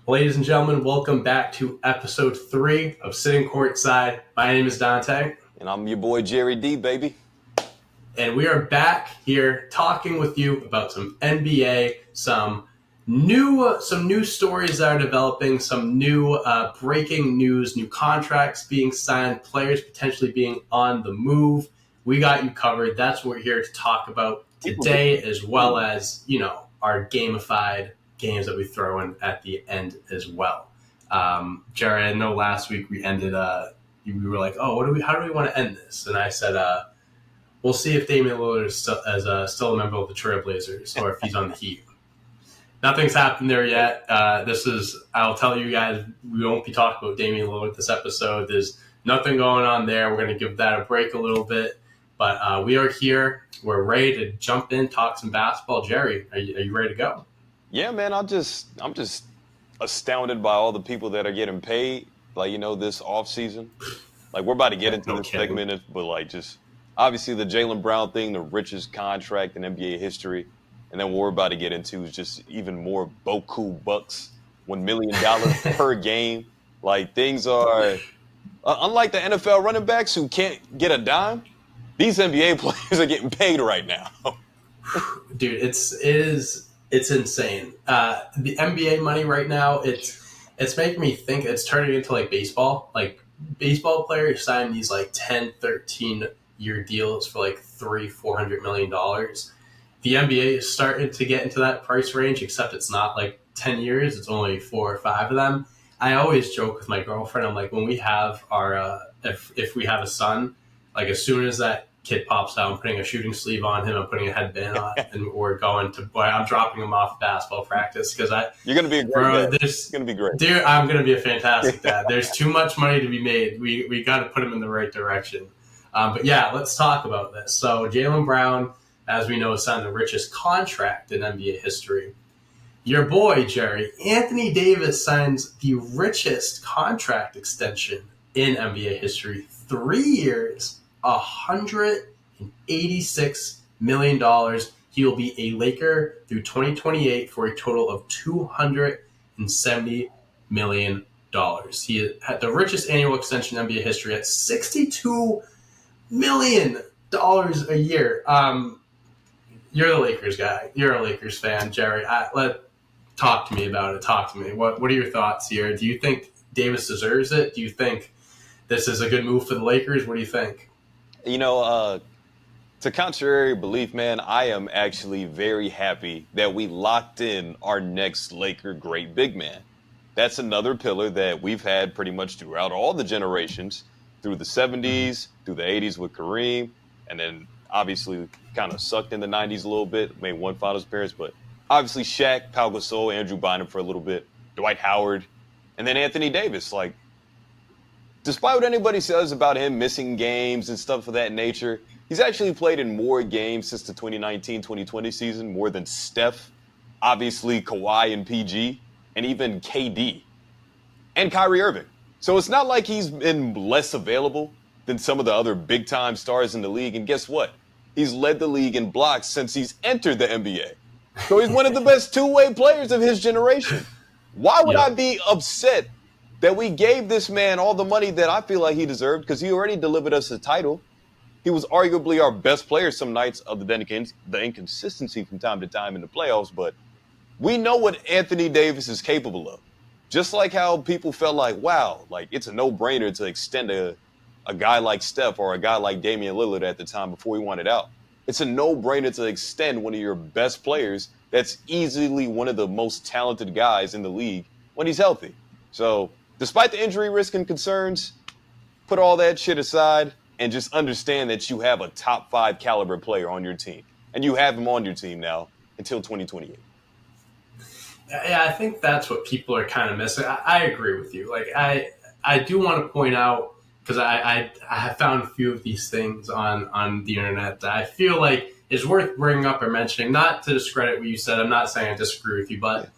Ladies and gentlemen, welcome back to episode 3 of Sitting Courtside. My name is Dante, And I'm your boy Jerry D, baby. and we are back here talking with you about some NBA, some new stories that are developing, some new breaking news, new contracts being signed, players potentially being on the move. We got you covered. That's what we're here to talk about today, as well as our gamified games that we throw in at the end as well. Jared, I know last week we ended. We were like, "Oh, how do we want to end this?" And I said, "We'll see if Damian Lillard is still a member of the Trailblazers or if he's on the Heat." Nothing's happened there yet. I'll tell you guys, we won't be talking about Damian Lillard this episode. There's nothing going on there. We're going to give that a break a little bit. But we are here. We're ready to jump in, talk some basketball. Jerry, are you ready to go? Yeah, man, I'm just astounded by all the people that are getting paid, this offseason. Like, we're about to get into this segment, but just obviously the Jaylen Brown thing, the richest contract in NBA history. And then what we're about to get into is just even more Boku bucks, $1 million per game. Like, things are, unlike the NFL running backs who can't get a dime, these NBA players are getting paid right now. Dude, it's insane. The NBA money right now, it's making me think it's turning into like baseball. Like baseball players sign these like 10, 13-year deals for like $400 million. The NBA is starting to get into that price range, except it's not like 10 years. It's only 4 or 5 of them. I always joke with my girlfriend. I'm like, when we have our, if we have a son, like as soon as that kid pops out, I'm putting a shooting sleeve on him, I'm putting a headband on, and I'm dropping him off basketball practice because you're gonna be a great dad. It's gonna be great, dude. I'm gonna be a fantastic dad. There's too much money to be made. We got to put him in the right direction. But yeah, let's talk about this. So Jaylen Brown, as we know, signed the richest contract in NBA history. Your boy Jerry, Anthony Davis, signs the richest contract extension in NBA history. 3 years. $186 million. He will be a Laker through 2028 for a total of $270 million. He had the richest annual extension in NBA history at $62 million a year. You're the Lakers guy. You're a Lakers fan, Jerry. Talk to me about it. Talk to me. What are your thoughts here? Do you think Davis deserves it? Do you think this is a good move for the Lakers? What do you think? To contrary belief, man, I am actually very happy that we locked in our next Laker great big man. That's another pillar that we've had pretty much throughout all the generations, through the 70s, through the 80s with Kareem, and then obviously kind of sucked in the 90s a little bit, made one finals appearance, but obviously Shaq, Pau Gasol, Andrew Bynum for a little bit, Dwight Howard, and then Anthony Davis. Like, despite what anybody says about him missing games and stuff of that nature, he's actually played in more games since the 2019-2020 season, more than Steph, obviously Kawhi and PG, and even KD, and Kyrie Irving. So it's not like he's been less available than some of the other big-time stars in the league. And guess what? He's led the league in blocks since he's entered the NBA. So he's one of the best two-way players of his generation. Why would I be upset that we gave this man all the money that I feel like he deserved, because he already delivered us a title? He was arguably our best player some nights, other than the inconsistency from time to time in the playoffs. But we know what Anthony Davis is capable of. Just like how people felt like, wow, like it's a no-brainer to extend a guy like Steph or a guy like Damian Lillard at the time before he wanted out. It's a no-brainer to extend one of your best players that's easily one of the most talented guys in the league when he's healthy. So despite the injury risk and concerns, put all that shit aside and just understand that you have a top 5 caliber player on your team. And you have him on your team now until 2028. Yeah, I think that's what people are kind of missing. I agree with you. Like, I do want to point out, because I have found a few of these things on the internet that I feel like is worth bringing up or mentioning, not to discredit what you said. I'm not saying I disagree with you, but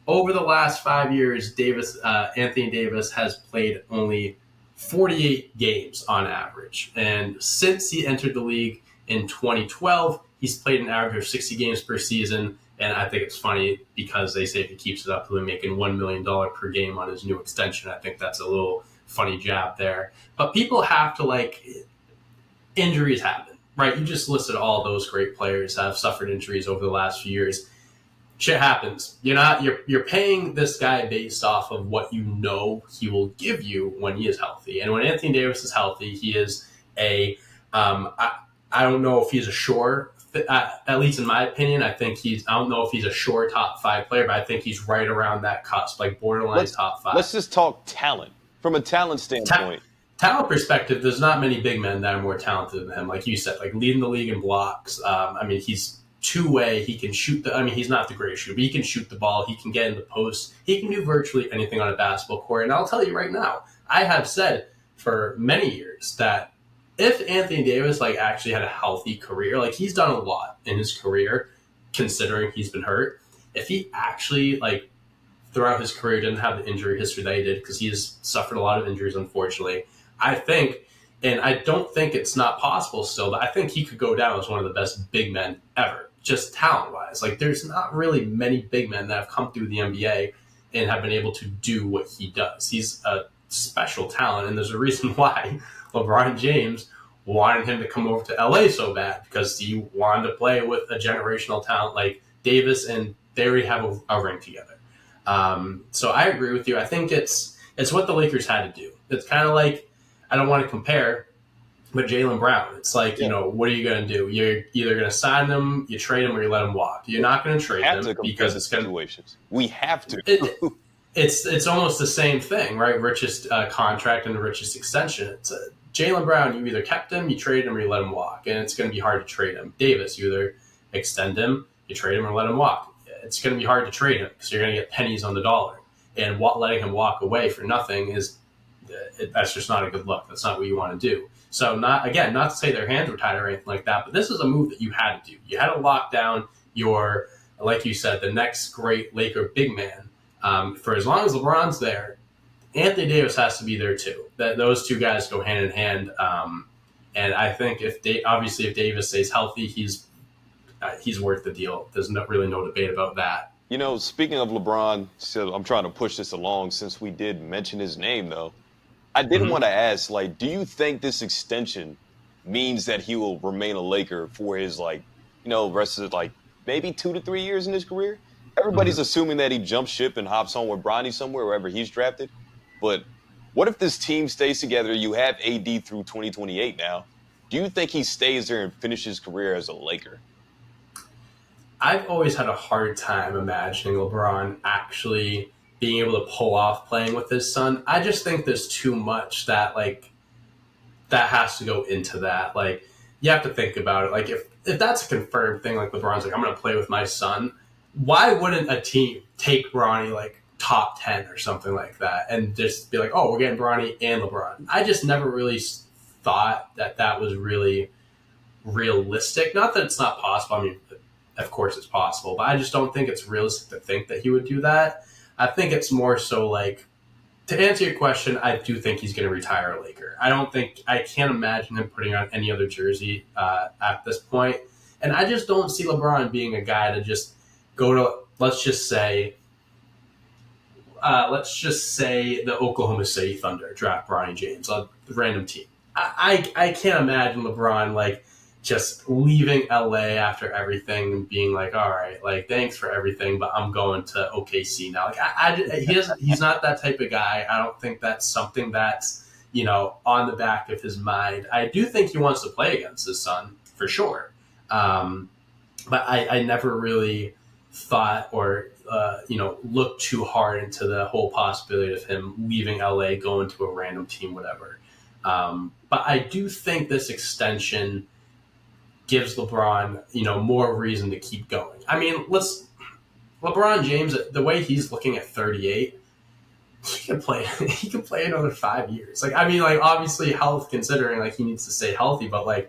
over the last 5 years, Anthony Davis has played only 48 games on average. And since he entered the league in 2012, he's played an average of 60 games per season. And I think it's funny because they say if he keeps it up, he'll be making $1 million per game on his new extension. I think that's a little funny jab there. But people have to, like, injuries happen, right? You just listed all those great players that have suffered injuries over the last few years. Shit happens. You're paying this guy based off of what you know he will give you when he is healthy. And when Anthony Davis is healthy, he is I don't know if he's a sure, at least in my opinion, I don't know if he's a sure top 5 player, but I think he's right around that cusp, like borderline top 5. Let's just talk talent. From a talent standpoint. Talent perspective, there's not many big men that are more talented than him. Like you said, like leading the league in blocks. He's two-way. He can shoot he's not the greatest shooter, but he can shoot the ball. He can get in the post. He can do virtually anything on a basketball court. And I'll tell you right now, I have said for many years that if Anthony Davis actually had a healthy career, he's done a lot in his career, considering he's been hurt. If he actually throughout his career didn't have the injury history that he did, because he has suffered a lot of injuries, unfortunately, I think, and I don't think it's not possible still, but I think he could go down as one of the best big men ever, just talent-wise. There's not really many big men that have come through the NBA and have been able to do what he does. He's a special talent, and there's a reason why LeBron James wanted him to come over to LA so bad, because he wanted to play with a generational talent like Davis, and they already have a ring together. So I agree with you. I think it's what the Lakers had to do. It's kind of like, I don't want to compare, but Jaylen Brown. It's what are you going to do? You're either going to sign them, you trade them, or you let them walk. You're not going to trade them because it's going to. We have to. It's almost the same thing, right? Richest contract and the richest extension. It's Jaylen Brown. You either kept him, you traded him, or you let him walk, and it's going to be hard to trade him. Davis, you either extend him, you trade him, or let him walk. It's going to be hard to trade him because you're going to get pennies on the dollar, and letting him walk away for nothing that's just not a good look. That's not what you want to do. So not to say their hands were tied or anything like that, but this is a move that you had to do. You had to lock down your, like you said, the next great Laker big man. For as long as LeBron's there, Anthony Davis has to be there too. Those two guys go hand in hand. And I think if Davis stays healthy, he's worth the deal. There's really no debate about that. Speaking of LeBron, so I'm trying to push this along since we did mention his name, though. I did want to ask, do you think this extension means that he will remain a Laker for his, rest of, maybe 2 to 3 years in his career? Everybody's assuming that he jumps ship and hops on with Bronny somewhere, wherever he's drafted. But what if this team stays together? You have AD through 2028 now. Do you think he stays there and finishes his career as a Laker? I've always had a hard time imagining LeBron actually being able to pull off playing with his son. I just think there's too much that that has to go into that. You have to think about it. If that's a confirmed thing, LeBron's I'm going to play with my son, why wouldn't a team take Bronny top 10 or something like that and just be oh, we're getting Bronny and LeBron? I just never really thought that was really realistic. Not that it's not possible. Of course it's possible, but I just don't think it's realistic to think that he would do that. I think it's more so to answer your question, I do think he's going to retire a Laker. I can't imagine him putting on any other jersey at this point. And I just don't see LeBron being a guy to just go to, let's just say the Oklahoma City Thunder draft Bronny James, a random team. I can't imagine LeBron just leaving LA after everything and being all right, thanks for everything, but I'm going to OKC now. He's not that type of guy. I don't think that's something that's, on the back of his mind. I do think he wants to play against his son for sure. But I never really thought or, looked too hard into the whole possibility of him leaving LA, going to a random team, whatever. But I do think this extension gives LeBron, more reason to keep going. LeBron James, the way he's looking at 38, he can play another 5 years. Obviously health considering, he needs to stay healthy, but when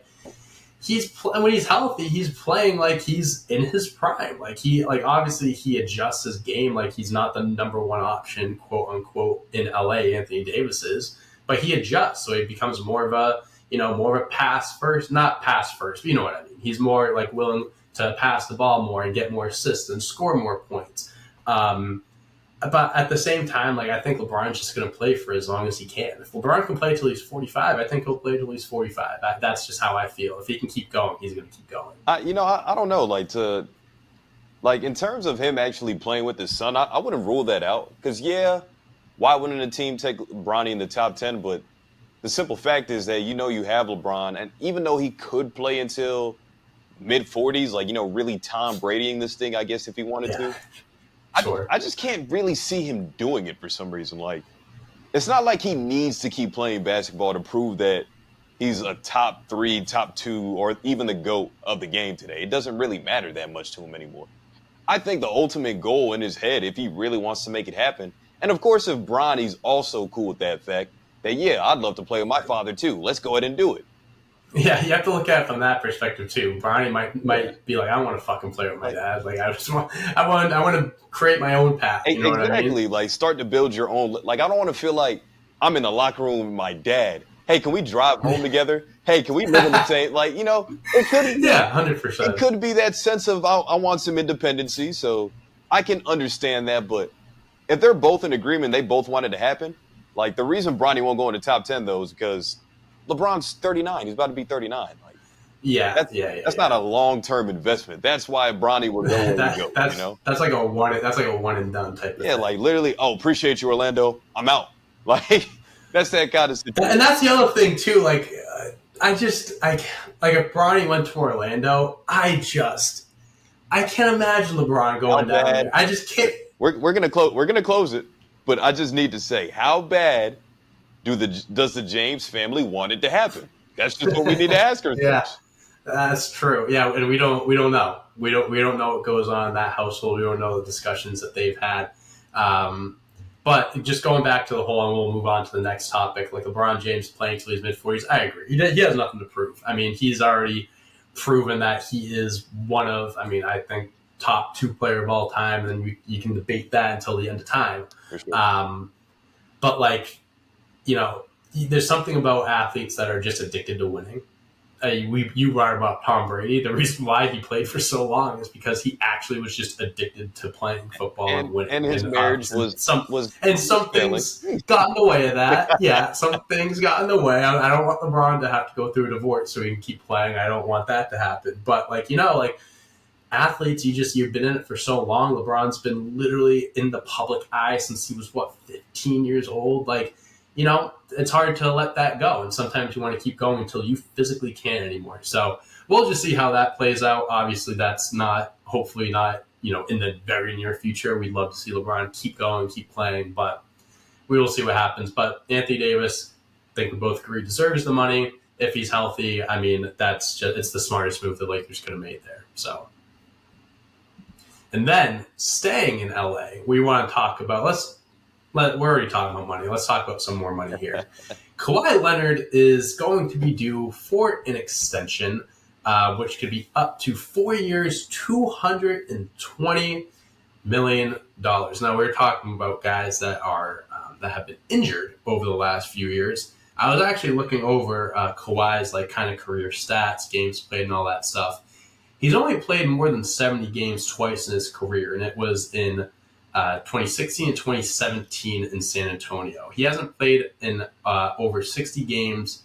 he's healthy, he's playing he's in his prime. Obviously he adjusts his game. He's not the number one option, quote unquote, in LA, Anthony Davis is, but he adjusts. So he becomes more of a pass first, not pass first, but you know what I mean. He's more willing to pass the ball more and get more assists and score more points. But at the same time, like, I think LeBron's just going to play for as long as he can. If LeBron can play till he's 45, I think he'll play till he's 45. That's just how I feel. If he can keep going, he's going to keep going. I don't know, like in terms of him actually playing with his son, I wouldn't rule that out. Because why wouldn't a team take Bronny in the top 10? But the simple fact is that you have LeBron, and even though he could play until mid 40s, like really Tom Bradying this thing, I guess if he wanted to. Sure. I just can't really see him doing it for some reason. Like, it's not like he needs to keep playing basketball to prove that he's a top 3, top 2, or even the GOAT of the game today. It doesn't really matter that much to him anymore. I think the ultimate goal in his head, if he really wants to make it happen, and of course if Bronny's also cool with that fact, that I'd love to play with my father too. Let's go ahead and do it. Yeah, you have to look at it from that perspective too. Bronny might be like, I want to fucking play with my dad. Like, I want to create my own path. You know exactly. What I mean? Like, start to build your own. Like, I don't want to feel like I'm in the locker room with my dad. Hey, can we drive home together? Hey, can we live in the same? Like, it could. Yeah, 100%. It could be that sense of I want some independency, so I can understand that. But if they're both in agreement, they both want it to happen. Like, the reason Bronny won't go in the top 10 though is because LeBron's 39. He's about to be 39. Like, that's not a long-term investment. That's why Bronny will go where he go. That's like a one and done type of thing. Like, literally, appreciate you, Orlando. I'm out. Like, that's that kind of situation. And that's the other thing too. Like, if Bronny went to Orlando, I can't imagine LeBron going down there. I just can't. We're gonna close it, but I just need to say, how bad does the James family want it to happen? That's just what we need to ask ourselves. Yeah, that's true. Yeah, and we don't know. We don't know what goes on in that household. We don't know the discussions that they've had. But just going back to the whole, and we'll move on to the next topic. Like, LeBron James playing till he's mid-40s, I agree. He has nothing to prove. I mean, he's already proven that he is one of, I think, top 2 player of all time, and you can debate that until the end of time. For sure. But, like, there's something about athletes that are just addicted to winning. You brought about Tom Brady. The reason why he played for so long is because he actually was just addicted to playing football and winning. And his marriage was some things got in the way of that. Yeah, some things got in the way. I don't want LeBron to have to go through a divorce so he can keep playing. I don't want that to happen. But athletes, you've been in it for so long. LeBron's been literally in the public eye since he was 15 years old. Like, it's hard to let that go. And sometimes you want to keep going until you physically can't anymore. So we'll just see how that plays out. Obviously, that's hopefully not, in the very near future. We'd love to see LeBron keep going, keep playing, but we will see what happens. But Anthony Davis, I think we both agree, deserves the money. If he's healthy, it's the smartest move the Lakers could have made there. So, and then staying in LA, we want to talk about, we're already talking about money. Let's talk about some more money here. Kawhi Leonard is going to be due for an extension, which could be up to 4 years, $220 million. Now, we're talking about guys that that have been injured over the last few years. I was actually looking over Kawhi's kind of career stats, games played, and all that stuff. He's only played more than 70 games twice in his career, and it was in 2016 and 2017 in San Antonio. He hasn't played in over 60 games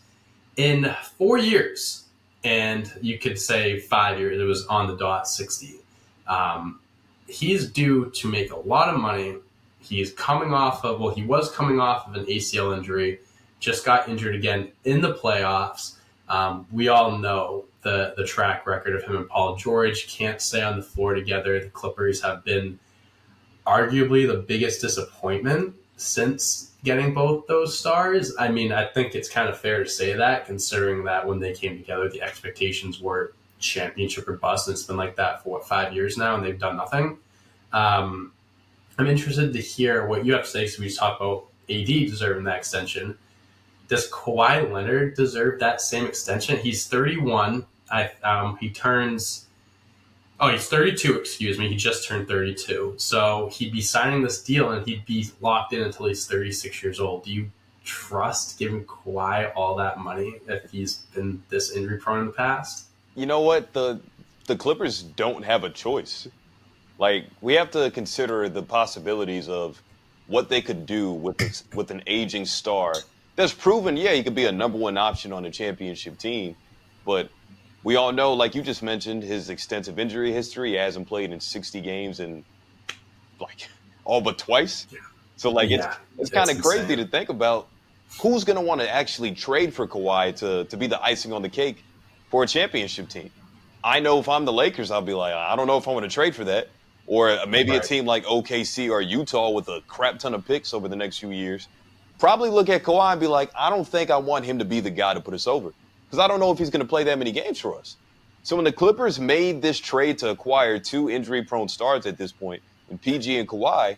in 4 years, and you could say 5 years. It was on the dot 60. He's due to make a lot of money. He was coming off of an ACL injury, just got injured again in the playoffs. We all know the track record of him and Paul George. Can't stay on the floor together. The Clippers have been arguably the biggest disappointment since getting both those stars. I think it's kind of fair to say that, considering that when they came together, the expectations were championship or bust. And it's been like that for 5 years now, and they've done nothing. I'm interested to hear what you have to say, because we just talked about AD deserving that extension. Does Kawhi Leonard deserve that same extension? He's 31. He's 32, excuse me. He just turned 32. So he'd be signing this deal and he'd be locked in until he's 36 years old. Do you trust giving Kawhi all that money if he's been this injury prone in the past? You know what? the Clippers don't have a choice. Like, we have to consider the possibilities of what they could do with an aging star that's proven, yeah, he could be a number one option on a championship team. But we all know, like you just mentioned, his extensive injury history. He hasn't played in 60 games in like all but twice. So like Yeah, it's kind of crazy insane. to think about who's going to want to actually trade for Kawhi to be the icing on the cake for a championship team. I know if I'm the Lakers, I'll be like, I don't know if I want to trade for that. Or maybe a Right. team like OKC or Utah with a crap ton of picks over the next few years probably look at Kawhi and be like, I don't think I want him to be the guy to put us over because I don't know if he's going to play that many games for us. So when the Clippers made this trade to acquire two injury-prone stars at this point, in PG and Kawhi,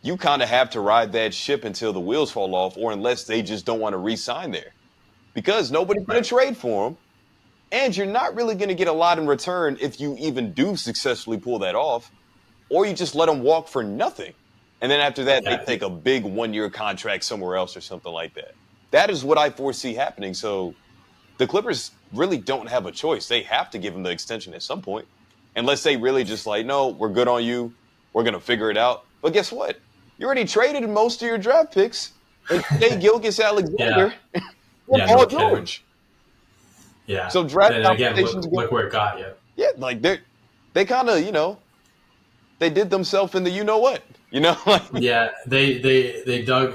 you kind of have to ride that ship until the wheels fall off or unless they just don't want to re-sign there because nobody's going Right. to trade for him. And you're not really going to get a lot in return if you even do successfully pull that off, or you just let them walk for nothing. And then after that, they Yeah. take a big 1-year contract somewhere else or something like that. That is what I foresee happening. So the Clippers really don't have a choice. They have to give him the extension at some point, unless they really just like, no, we're good on you. We're going to figure it out. But guess what? You already traded most of your draft picks and Shai Gilgeous-Alexander and Yeah. Paul No kidding. George. Yeah. So draft And again, conversations look where it got you. yeah, like they kind of, they did themselves in the what, like Yeah, they dug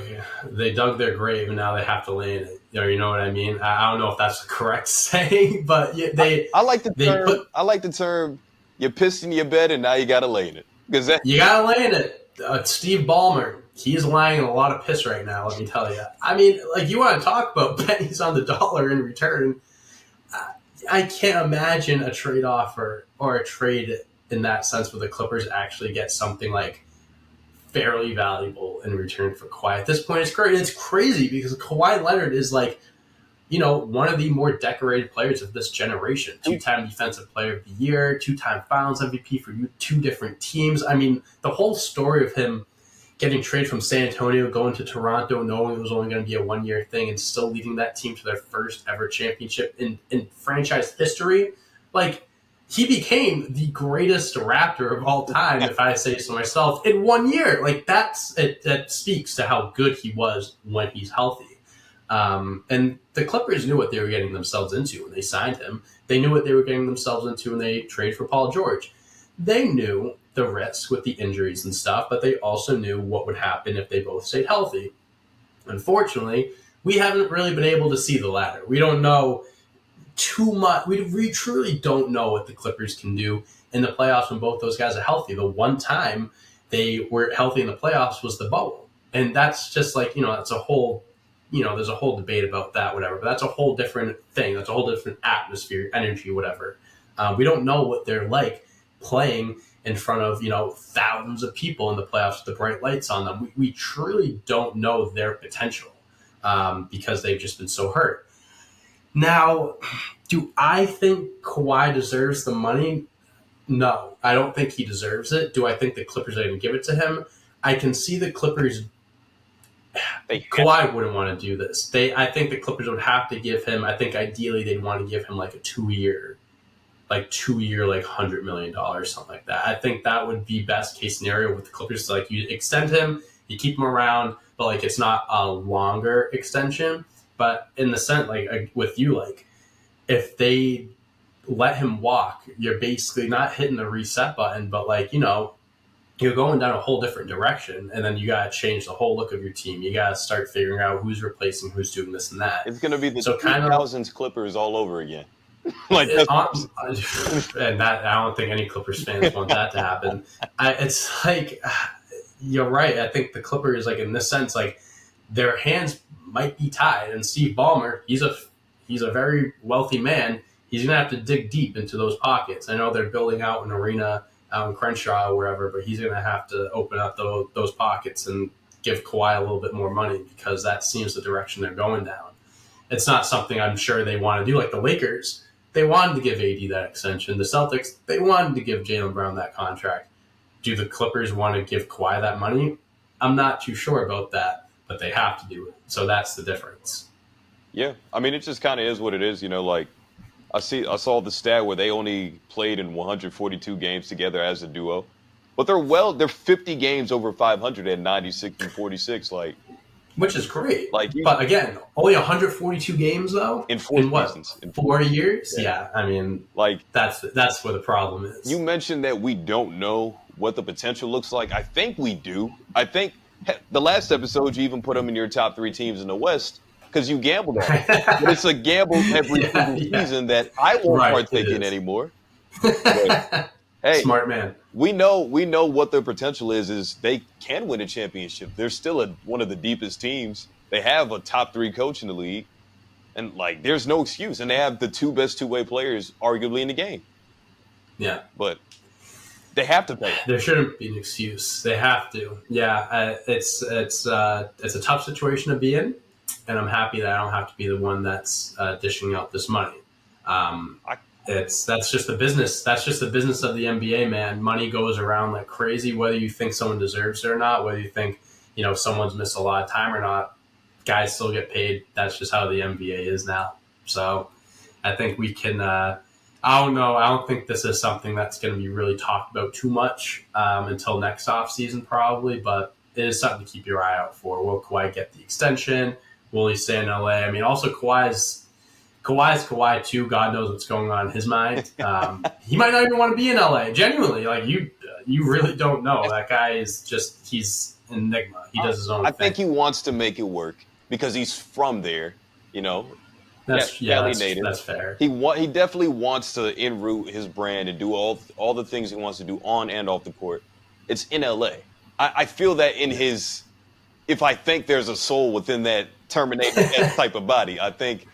their grave and now they have to lay in it. You know what I mean? I don't know if that's the correct saying, but yeah, I like the they term. put I like the term. You pissed in your bed and now you got to lay in it because that. you gotta lay in it. Steve Ballmer, he's lying in a lot of piss right now. Let me tell you. I mean, like you want to talk about pennies on the dollar in return. I can't imagine a trade offer or a trade in that sense where the Clippers actually get something like fairly valuable in return for Kawhi. At this point, it's great. It's crazy because Kawhi Leonard is like, one of the more decorated players of this generation. 2-time Defensive Player of the Year, 2-time Finals MVP for two different teams. I mean, the whole story of him getting traded from San Antonio, going to Toronto, knowing it was only going to be a 1-year thing, and still leading that team to their first ever championship in franchise history. Like, he became the greatest Raptor of all time, if I say so myself, in 1 year. Like, that speaks to how good he was when he's healthy. And the Clippers knew what they were getting themselves into when they signed him. They knew what they were getting themselves into when they traded for Paul George. They knew the risk with the injuries and stuff, but they also knew what would happen if they both stayed healthy. Unfortunately, we haven't really been able to see the latter. We don't know too much. We truly don't know what the Clippers can do in the playoffs when both those guys are healthy. The one time they were healthy in the playoffs was the bubble. And that's just like, that's a whole, there's a whole debate about that, whatever. But that's a whole different thing. That's a whole different atmosphere, energy, whatever. We don't know what they're like playing in front of, thousands of people in the playoffs with the bright lights on them. We truly don't know their potential because they've just been so hurt. Now, do I think Kawhi deserves the money? No, I don't think he deserves it. Do I think the Clippers are going to give it to him? I can see the Clippers. Kawhi wouldn't want to do this. I think the Clippers would have to give him. I think ideally they'd want to give him like a 2-year, like $100 million, something like that. I think that would be best case scenario with the Clippers. Like you extend him, you keep him around, but like it's not a longer extension. But in the sense, like with you, like if they let him walk, you're basically not hitting the reset button, but like you're going down a whole different direction, and then you got to change the whole look of your team. You got to start figuring out who's replacing, who's doing this and that. It's going to be the so 2000s Clippers all over again. And that I don't think any Clippers fans want that to happen. It's like you're right. I think the Clippers, like in this sense, like their hands might be tied. And Steve Ballmer, he's a very wealthy man. He's gonna have to dig deep into those pockets. I know they're building out an arena out in Crenshaw or wherever, but he's gonna have to open up those pockets and give Kawhi a little bit more money because that seems the direction they're going down. It's not something I'm sure they want to do like the Lakers. They wanted to give AD that extension. The Celtics, they wanted to give Jaylen Brown that contract. Do the Clippers want to give Kawhi that money? I'm not too sure about that, but they have to do it. So that's the difference. Yeah. I mean, it just kind of is what it is, like I saw the stat where they only played in 142 games together as a duo, but they're 50 games over 500 at 96 and 46. Which is great. Like But again, only 142 games though in four in what seasons, in 4 years? yeah. Yeah, I mean Like that's where the problem you is. mentioned that we don't know what the potential looks like. I think we do. I think the last episode you even put them in your top 3 teams in the West because you gambled on it. But it's a gamble every Yeah, single yeah. season that I won't Right, it partake in is. anymore. But hey, Smart man. we know what their potential is they can win a championship. They're still one of the deepest teams. They have a top 3 coach in the league, and like there's no excuse. And they have the 2 best 2-way players arguably in the game. Yeah. But they have to pay. There shouldn't be an excuse. They have to. Yeah, it's a tough situation to be in, and I'm happy that I don't have to be the one that's dishing out this money. I, That's just the business. That's just the business of the NBA, man. Money goes around like crazy. Whether you think someone deserves it or not, whether you think someone's missed a lot of time or not, guys still get paid. That's just how the NBA is now. So I think we can. I don't know. I don't think this is something that's going to be really talked about too much until next offseason probably, but it is something to keep your eye out for. Will Kawhi get the extension? Will he stay in LA? I mean, also Kawhi's Kawhi too. God knows what's going on in his mind. He might not even want to be in LA. Genuinely, like you really don't know. That guy is he's an enigma. He does his own thing. I think he wants to make it work because he's from there, you know. That's native. That's fair. He definitely wants to enroot his brand and do all the things he wants to do on and off the court. It's in LA. I feel that in his, if I think there's a soul within that Terminator type of body, I think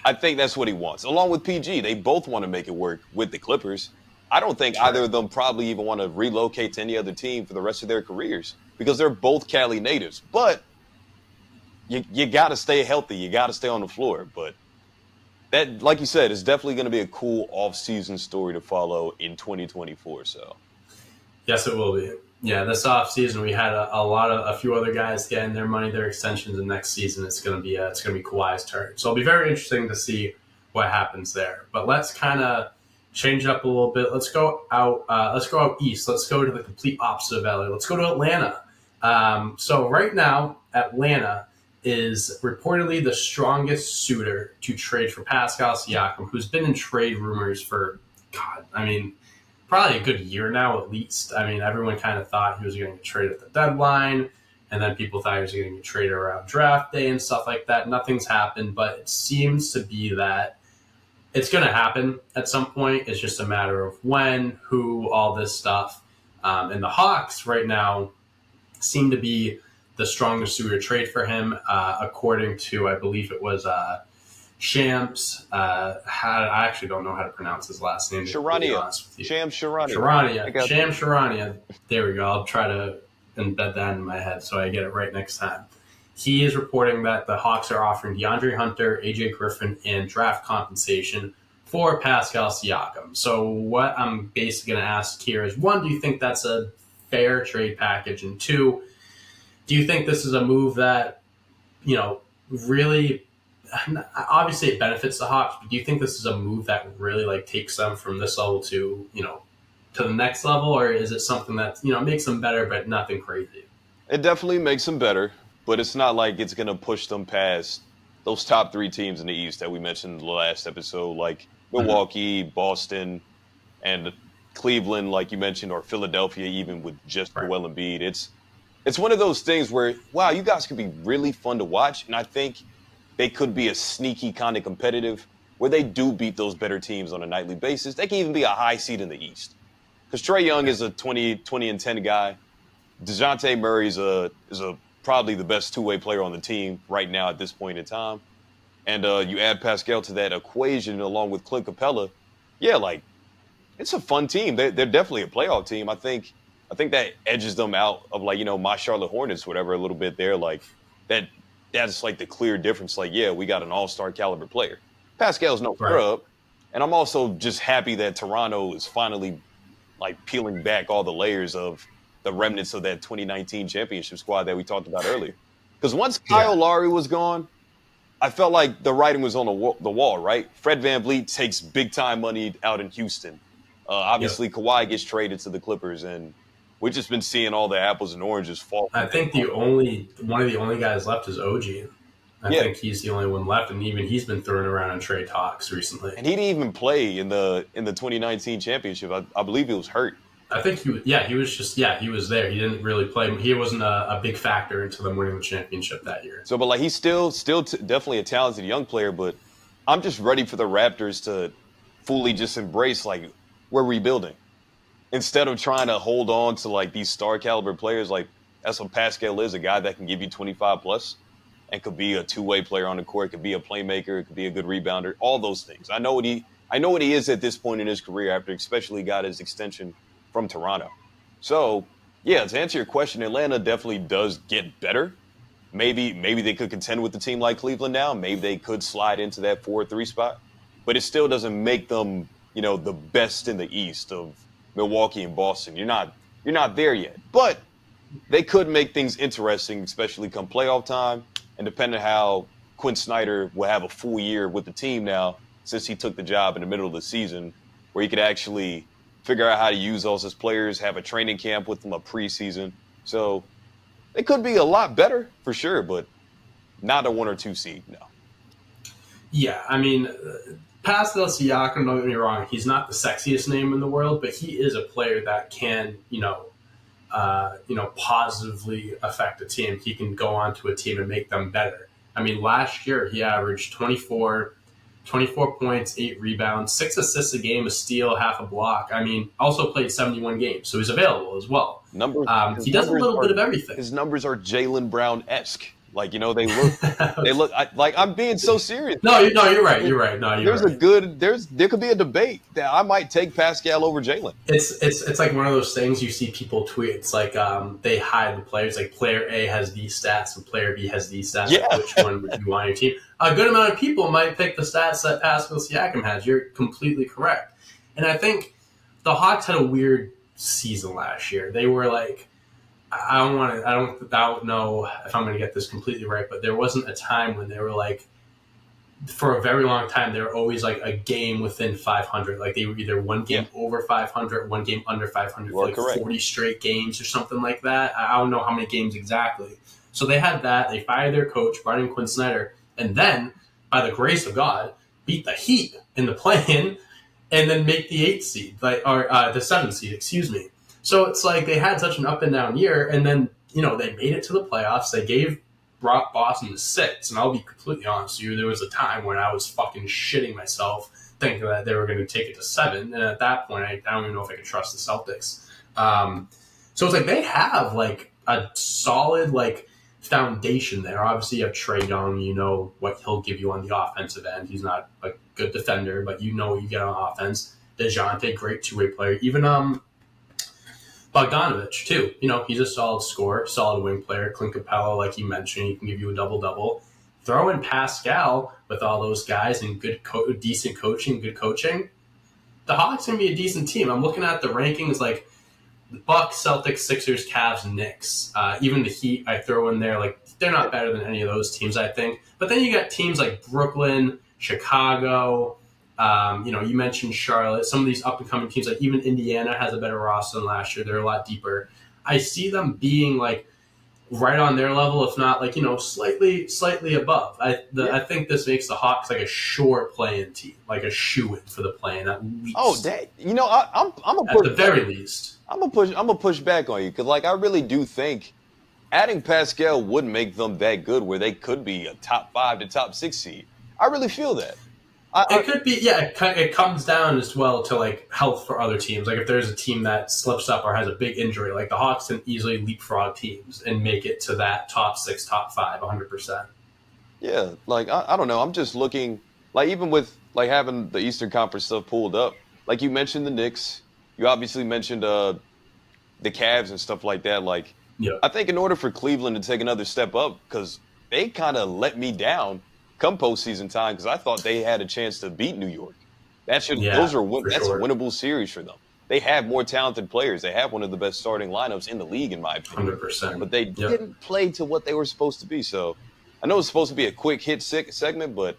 that's what he wants. Along with PG, they both want to make it work with the Clippers. I don't think either of them probably even want to relocate to any other team for the rest of their careers because they're both Cali natives. But you got to stay healthy. You got to stay on the floor. But that, like you said, is definitely going to be a cool off-season story to follow in 2024. So, yes, it will be. Yeah, this offseason we had a few other guys getting their money, their extensions, and next season it's going to be Kawhi's turn. So it'll be very interesting to see what happens there. But let's kind of change it up a little bit. Let's go out. Let's go out east. Let's go to the complete opposite of LA. Let's go to Atlanta. So right now, Atlanta is reportedly the strongest suitor to trade for Pascal Siakam, who's been in trade rumors for, probably a good year now at least. I mean, everyone kind of thought he was going to get traded at the deadline, and then people thought he was going to get traded around draft day and stuff like that. Nothing's happened, but it seems to be that it's going to happen at some point. It's just a matter of when, who, all this stuff. And the Hawks right now seem to be the strongest suitor trade for him, according to, I believe it was Shams. I actually don't know how to pronounce his last name. Charania. Shams Charania. Shams Charania. There we go. I'll try to embed that in my head so I get it right next time. He is reporting that the Hawks are offering DeAndre Hunter, AJ Griffin, and draft compensation for Pascal Siakam. So what I'm basically going to ask here is, one, do you think that's a fair trade package? And two, do you think this is a move that, really, obviously it benefits the Hawks, but do you think this is a move that really takes them from this level to, to the next level, or is it something that, makes them better, but nothing crazy? It definitely makes them better, but it's not like it's going to push them past those top 3 teams in the East that we mentioned in the last episode, like Milwaukee, Boston, and Cleveland, like you mentioned, or Philadelphia, even with just Joel Embiid. It's one of those things where, wow, you guys could be really fun to watch, and I think they could be a sneaky kind of competitive where they do beat those better teams on a nightly basis. They can even be a high seed in the East. Because Trae Young is a 20-10 guy. DeJounte Murray is probably the best 2-way player on the team right now at this point in time. And you add Pascal to that equation along with Clint Capella. Yeah, it's a fun team. They're definitely a playoff team. I think that edges them out of my Charlotte Hornets, whatever, a little bit there. That's the clear difference. We got an all-star caliber player. Pascal's no scrub. And I'm also just happy that Toronto is finally peeling back all the layers of the remnants of that 2019 championship squad that we talked about earlier. Because once Kyle Lowry was gone, I felt like the writing was on the wall, right? Fred VanVleet takes big time money out in Houston. Yep. Obviously, Kawhi gets traded to the Clippers, and we've just been seeing all the apples and oranges fall I from day think one. one of the only guys left is OG. I Yeah, think he's the only one left, and even he's been thrown around in trade talks recently. and he didn't even play in the 2019 championship. I believe he was hurt. I think he was just, he was there. He didn't really play. He wasn't a big factor into them winning the championship that year. So, but like he's still definitely a talented young player. But I'm just ready for the Raptors to fully just embrace like we're rebuilding instead of trying to hold on to like these star caliber players. Like that's what Pascal is, a guy that can give you 25 plus and could be a two-way player on the court, could be a playmaker, could be a good rebounder, all those things. I know what he is at this point in his career after especially got his extension from Toronto. So, yeah, to answer your question, Atlanta definitely does get better. Maybe they could contend with a team like Cleveland now. Maybe they could slide into that 4-3 spot. But it still doesn't make them, the best in the East of Milwaukee and Boston. You're not there yet. But they could make things interesting, especially come playoff time. And depending on how Quinn Snyder will have a full year with the team now, since he took the job in the middle of the season, where he could actually figure out how to use all his players, have a training camp with them, a preseason. So they could be a lot better for sure, but not a 1 or 2 seed, no. Yeah, I mean, Pascal Siakam, don't get me wrong, he's not the sexiest name in the world, but he is a player that can, positively affect a team. He can go onto a team and make them better. I mean, last year he averaged 24 points, 8 rebounds, 6 assists a game, a steal, half a block. I mean, also played 71 games, so he's available as well. He does a little bit of everything. His numbers are Jaylen Brown-esque. Like, they look. I'm being so serious. No, you're right. You're right. No, you're right. There could be a debate that I might take Pascal over Jaylen. It's like one of those things you see people tweet. It's like they hide the players. Like player A has these stats and player B has these stats. Yeah. Like, which one would you want on your team? A good amount of people might pick the stats that Pascal Siakam has. You're completely correct. And I think the Hawks had a weird season last year. They were like, I don't know if I'm going to get this completely right, but there wasn't a time when they were like, for a very long time, they were always like a game within 500. Like they were either one game over 500, one game under 500 for like correct. 40 straight games or something like that. I don't know how many games exactly. So they had that. They fired their coach, Brian Quinn Snyder, and then, by the grace of God, beat the Heat in the play-in and then make the 8th seed, the 7th seed, excuse me. So it's like they had such an up and down year, and then, they made it to the playoffs. They brought Boston to 6, and I'll be completely honest with you, there was a time when I was fucking shitting myself thinking that they were going to take it to 7, and at that point, I don't even know if I could trust the Celtics. So it's like they have, like, a solid, like, foundation there. Obviously, you have Trae Young, you know what he'll give you on the offensive end. He's not a good defender, but you know what you get on offense. DeJounte, great two-way player. Even Bogdanovich, too. He's a solid scorer, solid wing player. Clint Capella, like you mentioned, he can give you a double-double. Throw in Pascal with all those guys and decent coaching, good coaching. The Hawks can be a decent team. I'm looking at the rankings like the Bucks, Celtics, Sixers, Cavs, Knicks. Even the Heat, I throw in there. Like, they're not better than any of those teams, I think. But then you got teams like Brooklyn, Chicago. You mentioned Charlotte. Some of these up-and-coming teams, like even Indiana has a better roster than last year. They're a lot deeper. I see them being like right on their level, if not like slightly above. I think this makes the Hawks like a sure play-in team, like a shoe-in for the play-in at least. Oh, I'm a at the very least. I'm gonna push back on you because like I really do think adding Pascal would make them that good where they could be a top 5 to top 6 seed. I really feel that. It could be, yeah. It comes down as well to like health for other teams. Like if there's a team that slips up or has a big injury, like the Hawks can easily leapfrog teams and make it to that top 6, top 5, 100%. Yeah, like I don't know. I'm just looking like even with like having the Eastern Conference stuff pulled up. Like you mentioned the Knicks, you obviously mentioned the Cavs and stuff like that. Like I think in order for Cleveland to take another step up, because they kind of let me down come postseason time because I thought they had a chance to beat New York. That's a winnable series for them. They have more talented players. They have one of the best starting lineups in the league, in my opinion. 100%. But they didn't play to what they were supposed to be. So I know it's supposed to be a quick hit segment, but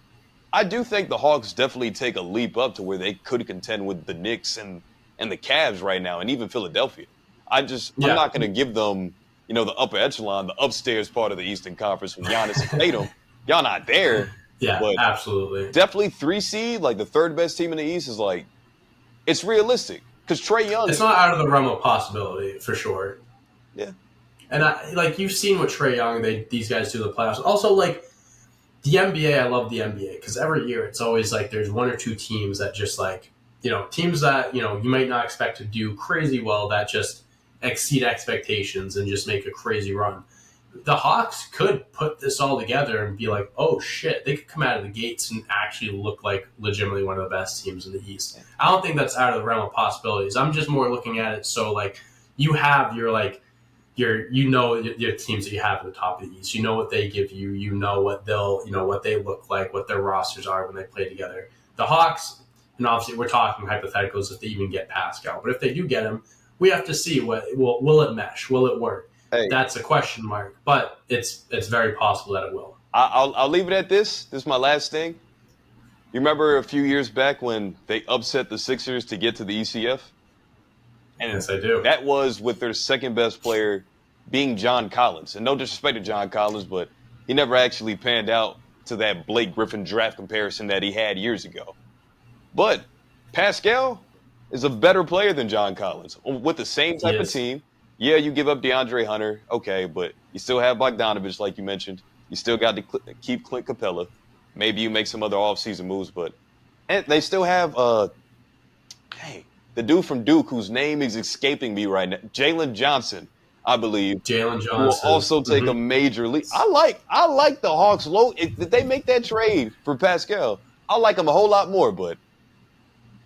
I do think the Hawks definitely take a leap up to where they could contend with the Knicks and the Cavs right now, and even Philadelphia. I'm Yeah. not going to give them, the upper echelon, the upstairs part of the Eastern Conference with Giannis and Tatum. Y'all not there, Yeah, but absolutely. definitely 3 seed, like the third best team in the East, is like it's realistic because Trae Young. It's not out of the realm of possibility for sure. Yeah. And you've seen what Trae Young, these guys do in the playoffs. Also, like the NBA, I love the NBA because every year it's always like there's one or two teams that just like teams that you might not expect to do crazy well that just exceed expectations and just make a crazy run. The Hawks could put this all together and be like, oh shit, they could come out of the gates and actually look like legitimately one of the best teams in the East. I don't think that's out of the realm of possibilities. I'm just more looking at it so like you have your teams that you have at the top of the East. You know what they give you. You know what what they look like, what their rosters are when they play together. The Hawks, and obviously we're talking hypotheticals if they even get Pascal, but if they do get him, we have to see will it mesh, will it work. Hey, that's a question mark, but it's very possible that it will. I'll leave it at this. This is my last thing. You remember a few years back when they upset the Sixers to get to the ECF? And yes, I do. That was with their second best player being John Collins. And no disrespect to John Collins, but he never actually panned out to that Blake Griffin draft comparison that he had years ago. But Pascal is a better player than John Collins with the same type of team. Yeah, you give up DeAndre Hunter, okay, but you still have Bogdanovich, like you mentioned. You still got to keep Clint Capella. Maybe you make some other offseason moves, and they still have the dude from Duke whose name is escaping me right now, Jalen Johnson, I believe. Jalen Johnson will also take a major leap. I like the Hawks low. If they make that trade for Pascal, I like them a whole lot more, but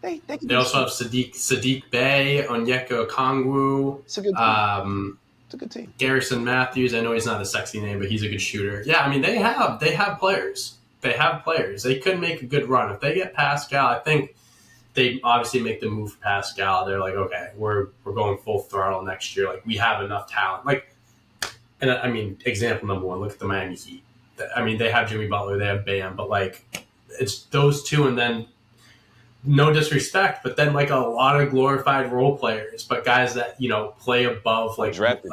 they also have Sadiq Bey, Onyeka Okongwu. It's a good team. It's a good team. Garrison Matthews. I know he's not a sexy name, but he's a good shooter. Yeah, I mean they have players. They have players. They could make a good run if they get Pascal. I think they obviously make the move for Pascal. They're like, okay, we're going full throttle next year. Like we have enough talent. Like, and I mean, example number one. Look at the Miami Heat. I mean, they have Jimmy Butler, they have Bam, but like it's those two, and then. No disrespect, but then like a lot of glorified role players, but guys that play above like undrafted.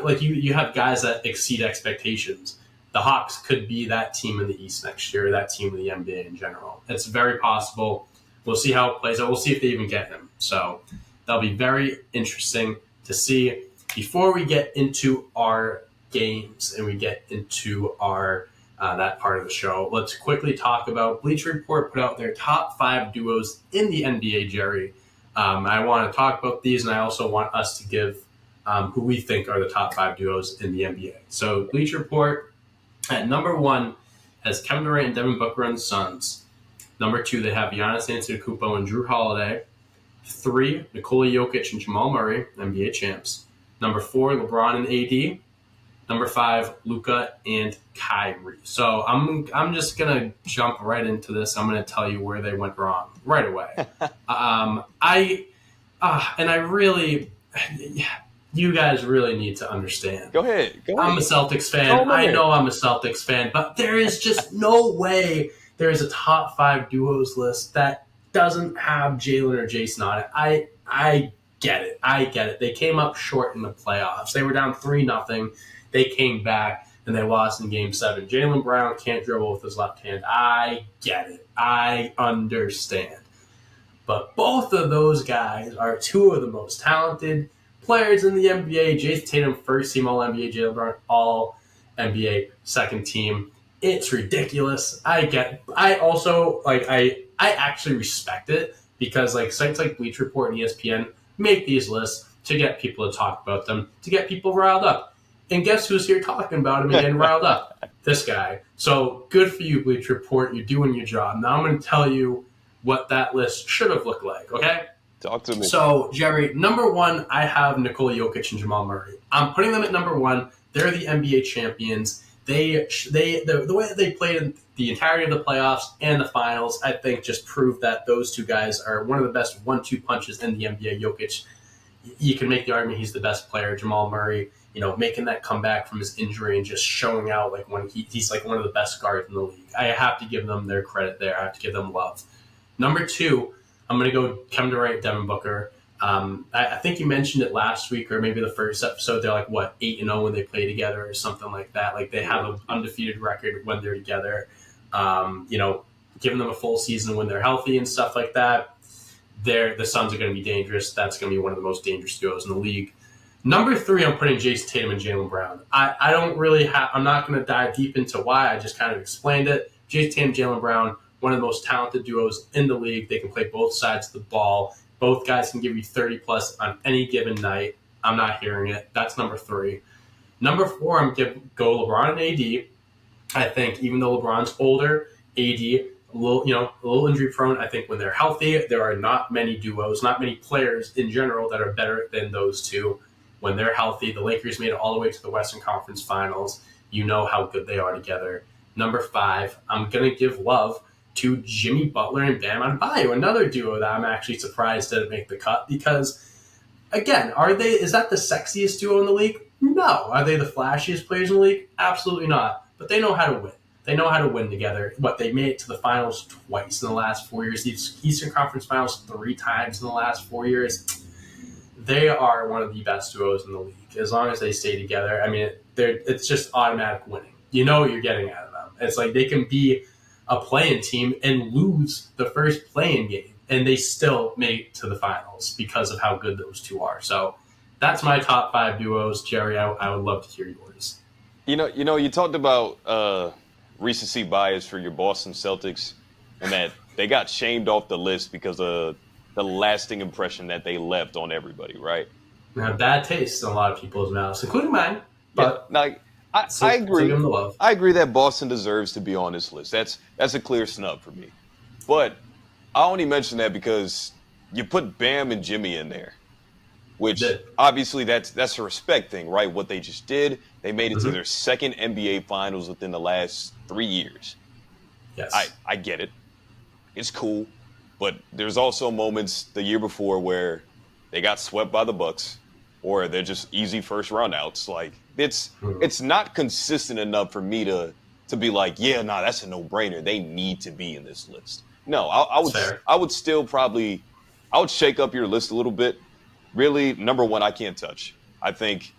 Like you have guys that exceed expectations. The Hawks could be that team in the East next year, that team in the NBA in general. It's very possible. We'll see how it plays out. We'll see if they even get him. So that'll be very interesting to see. Before we get into our games and we get into our that part of the show, let's quickly talk about Bleacher Report put out their top 5 duos in the NBA, Jerry. I want to talk about these, and I also want us to give who we think are the top 5 duos in the NBA. So Bleacher Report at number 1 has Kevin Durant and Devin Booker and the Suns. Number 2, they have Giannis Antetokounmpo and Drew Holiday. 3, Nikola Jokic and Jamal Murray, NBA champs. Number 4, LeBron and AD. Number 5, Luka and Kyrie. So I'm just gonna jump right into this. I'm gonna tell you where they went wrong right away. You guys really need to understand. Go ahead. I'm a Celtics fan. I know I'm a Celtics fan, but there is just no way there is a top 5 duos list that doesn't have Jalen or Jason on it. I get it. They came up short in the playoffs. They were down 3-0. They came back, and they lost in Game 7. Jaylen Brown can't dribble with his left hand. I get it. I understand. But both of those guys are 2 of the most talented players in the NBA. Jason Tatum, first team All-NBA. Jaylen Brown, All-NBA, second team. It's ridiculous. I actually respect it because like sites like Bleacher Report and ESPN make these lists to get people to talk about them, to get people riled up. And guess who's here talking about him and getting riled up? This guy. So good for you, Bleacher Report. You're doing your job. Now I'm going to tell you what that list should have looked like, okay? Talk to me. So, Jerry, number 1, I have Nikola Jokic and Jamal Murray. I'm putting them at number 1. They're the NBA champions. The way that they played in the entirety of the playoffs and the finals, I think, just proved that those 2 guys are one of the best 1-2 punches in the NBA. Jokic, you can make the argument he's the best player. Jamal Murray making that comeback from his injury and just showing out like when he's like one of the best guards in the league. I have to give them their credit there. I have to give them love. Number 2, I'm going to go Kevin Durant, Devin Booker. I think you mentioned it last week or maybe the first episode. They're like, 8-0 when they play together or something like that. Like they have an undefeated record when they're together. Giving them a full season when they're healthy and stuff like that. The Suns are going to be dangerous. That's going to be one of the most dangerous duos in the league. Number 3, I'm putting Jason Tatum and Jaylen Brown. I'm not going to dive deep into why. I just kind of explained it. Jason Tatum, Jaylen Brown, one of the most talented duos in the league. They can play both sides of the ball. Both guys can give you 30-plus on any given night. I'm not hearing it. That's number 3. Number 4, I'm going to go LeBron and AD. I think even though LeBron's older, AD, a little injury prone, I think when they're healthy, there are not many duos, not many players in general that are better than those two. When they're healthy, the Lakers made it all the way to the Western Conference Finals. You know how good they are together. Number 5, I'm going to give love to Jimmy Butler and Bam Adebayo, another duo that I'm actually surprised didn't make the cut because, again, is that the sexiest duo in the league? No. Are they the flashiest players in the league? Absolutely not. But they know how to win. They know how to win together. They made it to the finals twice in the last 4 years. The Eastern Conference Finals 3 times in the last 4 years. They are one of the best duos in the league. As long as they stay together, it's just automatic winning. You know what you're getting out of them. It's like they can be a play-in team and lose the first play-in game, and they still make it to the finals because of how good those two are. So that's my top 5 duos. Jerry, I would love to hear yours. You talked about recency bias for your Boston Celtics and that they got shamed off the list because of the lasting impression that they left on everybody, right? Now, bad taste in a lot of people's mouths, including mine. But I agree. I agree that Boston deserves to be on this list. That's a clear snub for me. But I only mention that because you put Bam and Jimmy in there, which obviously that's a respect thing, right? What they just did, they made it to their second NBA Finals within the last 3 years. Yes, I get it. It's cool, but there's also moments the year before where they got swept by the Bucks, or they're just easy first round outs. Like it's not consistent enough for me to be like, that's a no brainer. They need to be in this list. No, I would still probably shake up your list a little bit. Really, number 1, I can't touch. I think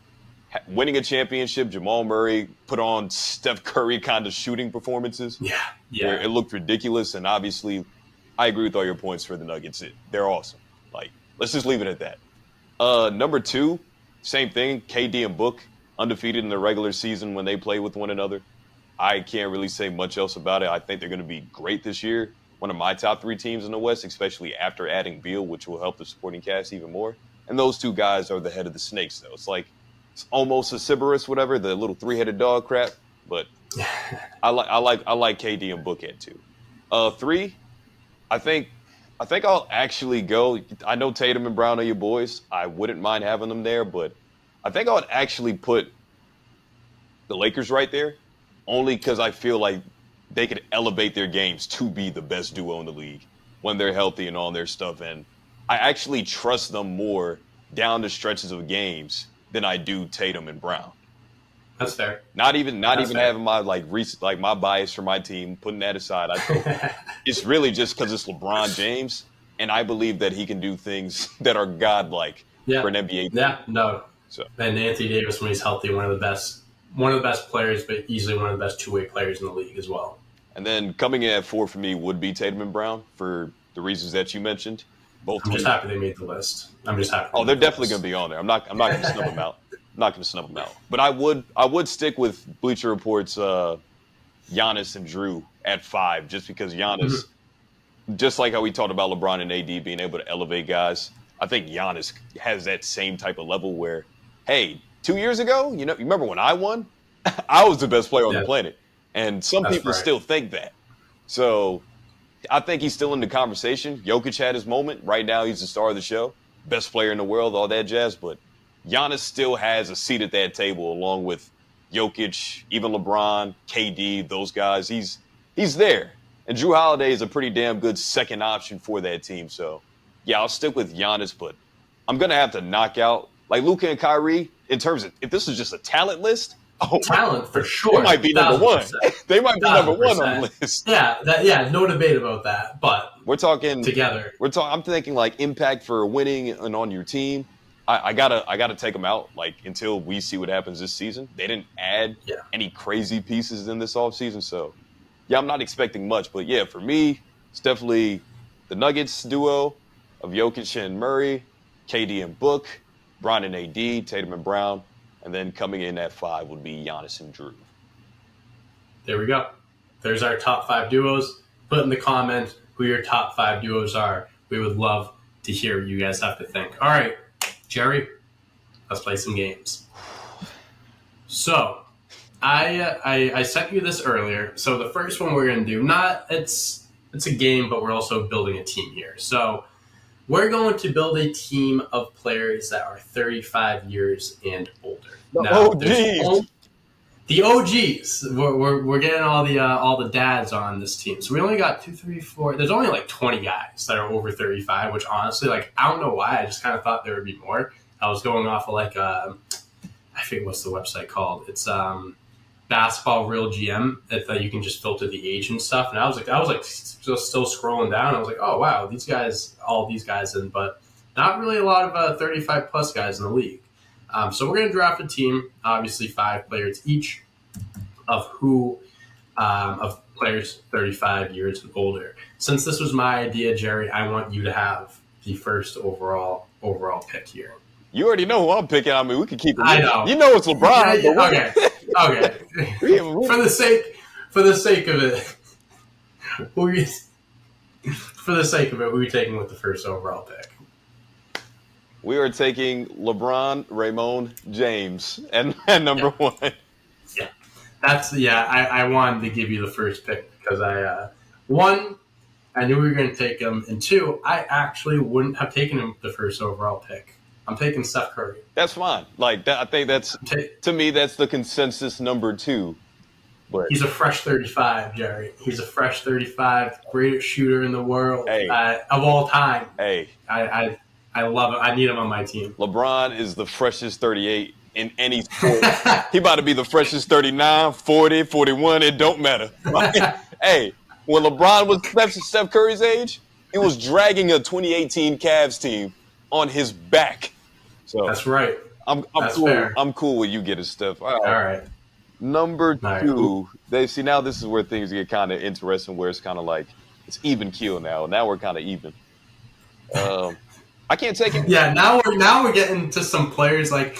winning a championship, Jamal Murray put on Steph Curry kind of shooting performances. Yeah. Where it looked ridiculous, and obviously, I agree with all your points for the Nuggets. They're awesome. Like, let's just leave it at that. Number 2, same thing. KD and Book, undefeated in the regular season when they play with one another. I can't really say much else about it. I think they're going to be great this year. One of my top 3 teams in the West, especially after adding Beal, which will help the supporting cast even more. And those 2 guys are the head of the snakes, though. It's almost a Cerberus, whatever, the little 3-headed dog crap. But I like KD and Book at 2. 3, I think I'll actually go. I know Tatum and Brown are your boys. I wouldn't mind having them there, but I think I would actually put the Lakers right there, only because I feel like they could elevate their games to be the best duo in the league when they're healthy and all their stuff. And I actually trust them more down the stretches of games than I do Tatum and Brown. That's fair. Not even having my my bias for my team, putting that aside. I think it's really just because it's LeBron James, and I believe that he can do things that are godlike for an NBA team. Yeah, no. So. And Anthony Davis, when he's healthy, one of the best players, but easily one of the best two-way players in the league as well. And then coming in at 4 for me would be Tatum and Brown for the reasons that you mentioned. I'm just happy they made the list. I'm just happy. Oh, they're definitely going to be on there. I'm not going to snub them out. I'm not going to snub them out. But I would stick with Bleacher Report's Giannis and Drew at 5, just because Giannis, just like how we talked about LeBron and AD being able to elevate guys, I think Giannis has that same type of level where, hey, 2 years ago, you remember when I won? I was the best player on the planet. And some people still think that. So I think he's still in the conversation. Jokic had his moment. Right now, he's the star of the show. Best player in the world, all that jazz. But Giannis still has a seat at that table along with Jokic, even LeBron, KD, those guys. He's there. And Drew Holiday is a pretty damn good second option for that team. So, yeah, I'll stick with Giannis. But I'm going to have to knock out. Like Luka and Kyrie, in terms of if this was just a talent list, talent for sure. They might be number one. They might be number one on the list. Yeah, no debate about that. But we're talking together. I'm thinking like impact for winning and on your team. I gotta take them out like until we see what happens this season. They didn't add any crazy pieces in this offseason, so yeah, I'm not expecting much. But yeah, for me, it's definitely the Nuggets duo of Jokic and Murray, KD and Book, Bron and AD, Tatum and Brown, and then coming in at 5 would be Giannis and Drew. There we go. There's our top 5 duos. Put in the comments who your top 5 duos are. We would love to hear what you guys have to think. All right, Jerry, let's play some games. So, I sent you this earlier. So the first one we're going to do, it's a game, but we're also building a team here. So we're going to build a team of players that are 35 years and older. The OGs. We're getting all the dads on this team. So we only got 2, 3, 4. There's only like 20 guys that are over 35, which honestly, like, I don't know why. I just kind of thought there would be more. I was going off of like I think what's the website called? It's Basketball Real GM. That you can just filter the age and stuff. And I was just still scrolling down. I was like, oh wow, all these guys in, but not really a lot of 35 plus guys in the league. So we're going to draft a team, obviously 5 players each, of players 35 years and older. Since this was my idea, Jerry, I want you to have the first overall pick here. You already know who I'm picking. I mean, we can keep it. I know. You know it's LeBron. Okay. For the sake of it, who are you taking with the first overall pick? We are taking LeBron Raymond James and number 1. Yeah, I wanted to give you the first pick because I knew we were going to take him, and 2, I actually wouldn't have taken him the first overall pick. I'm taking Steph Curry. That's fine. Like that, I think that's to me that's the consensus number 2. But he's a fresh 35, Jerry. He's a fresh 35, greatest shooter in the world of all time. Hey, I love him. I need him on my team. LeBron is the freshest 38 in any sport. He about to be the freshest 39, 40, 41. It don't matter. Hey, when LeBron was Steph Curry's age, he was dragging a 2018 Cavs team on his back. So that's right. I'm cool. Fair. I'm cool with you getting Steph. All right. Number 2. They see now this is where things get kind of interesting, where it's kind of like it's even keel now. Now we're kind of even. I can't take it. Yeah, now we're getting to some players like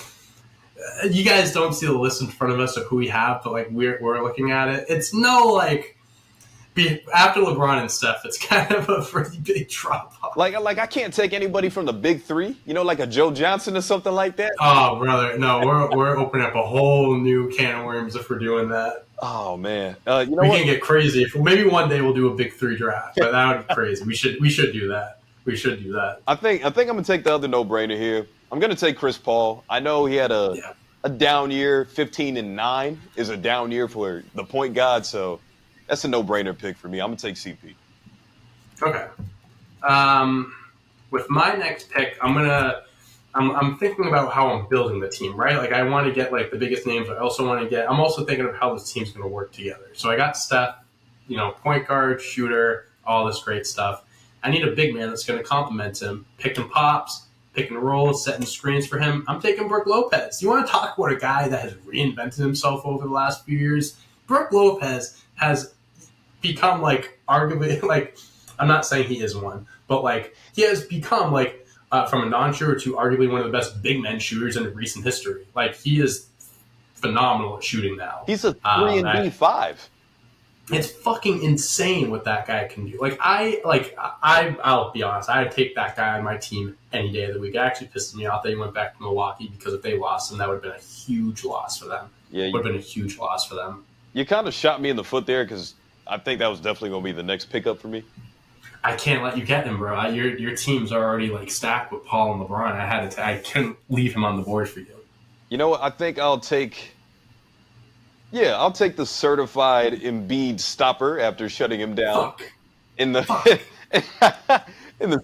you guys don't see the list in front of us of who we have, but like we're looking at it. It's no like after LeBron and Steph, it's kind of a pretty big drop off. Like I can't take anybody from the big 3, like a Joe Johnson or something like that. Oh brother, no, we're opening up a whole new can of worms if we're doing that. Oh man, we can get crazy. Maybe one day we'll do a big 3 draft, but that would be crazy. We should do that. We should do that. I think I'm gonna take the other no-brainer here. I'm gonna take Chris Paul. I know he had a down year. 15-9 is a down year for the point guard, so that's a no-brainer pick for me. I'm gonna take CP. Okay. With my next pick, I'm thinking about how I'm building the team, right? Like I want to get like the biggest names. I'm also thinking of how this team's gonna work together. So I got Steph, point guard, shooter, all this great stuff. I need a big man that's going to complement him, picking pops, picking rolls, setting screens for him. I'm taking Brook Lopez. You want to talk about a guy that has reinvented himself over the last few years? Brook Lopez has become like arguably like I'm not saying he is one, but like he has become like from a non-shooter to arguably one of the best big men shooters in recent history. Like he is phenomenal at shooting now. He's a 3-and-D5. It's fucking insane what that guy can do. I'll be honest. I'd take that guy on my team any day of the week. It actually pisses me off that he went back to Milwaukee because if they lost him, that would have been a huge loss for them. Yeah, would have been a huge loss for them. You kind of shot me in the foot there because I think that was definitely going to be the next pickup for me. I can't let you get him, bro. Your teams are already like stacked with Paul and LeBron. I couldn't leave him on the board for you. You know what? I think I'll take the certified Embiid stopper after shutting him down in the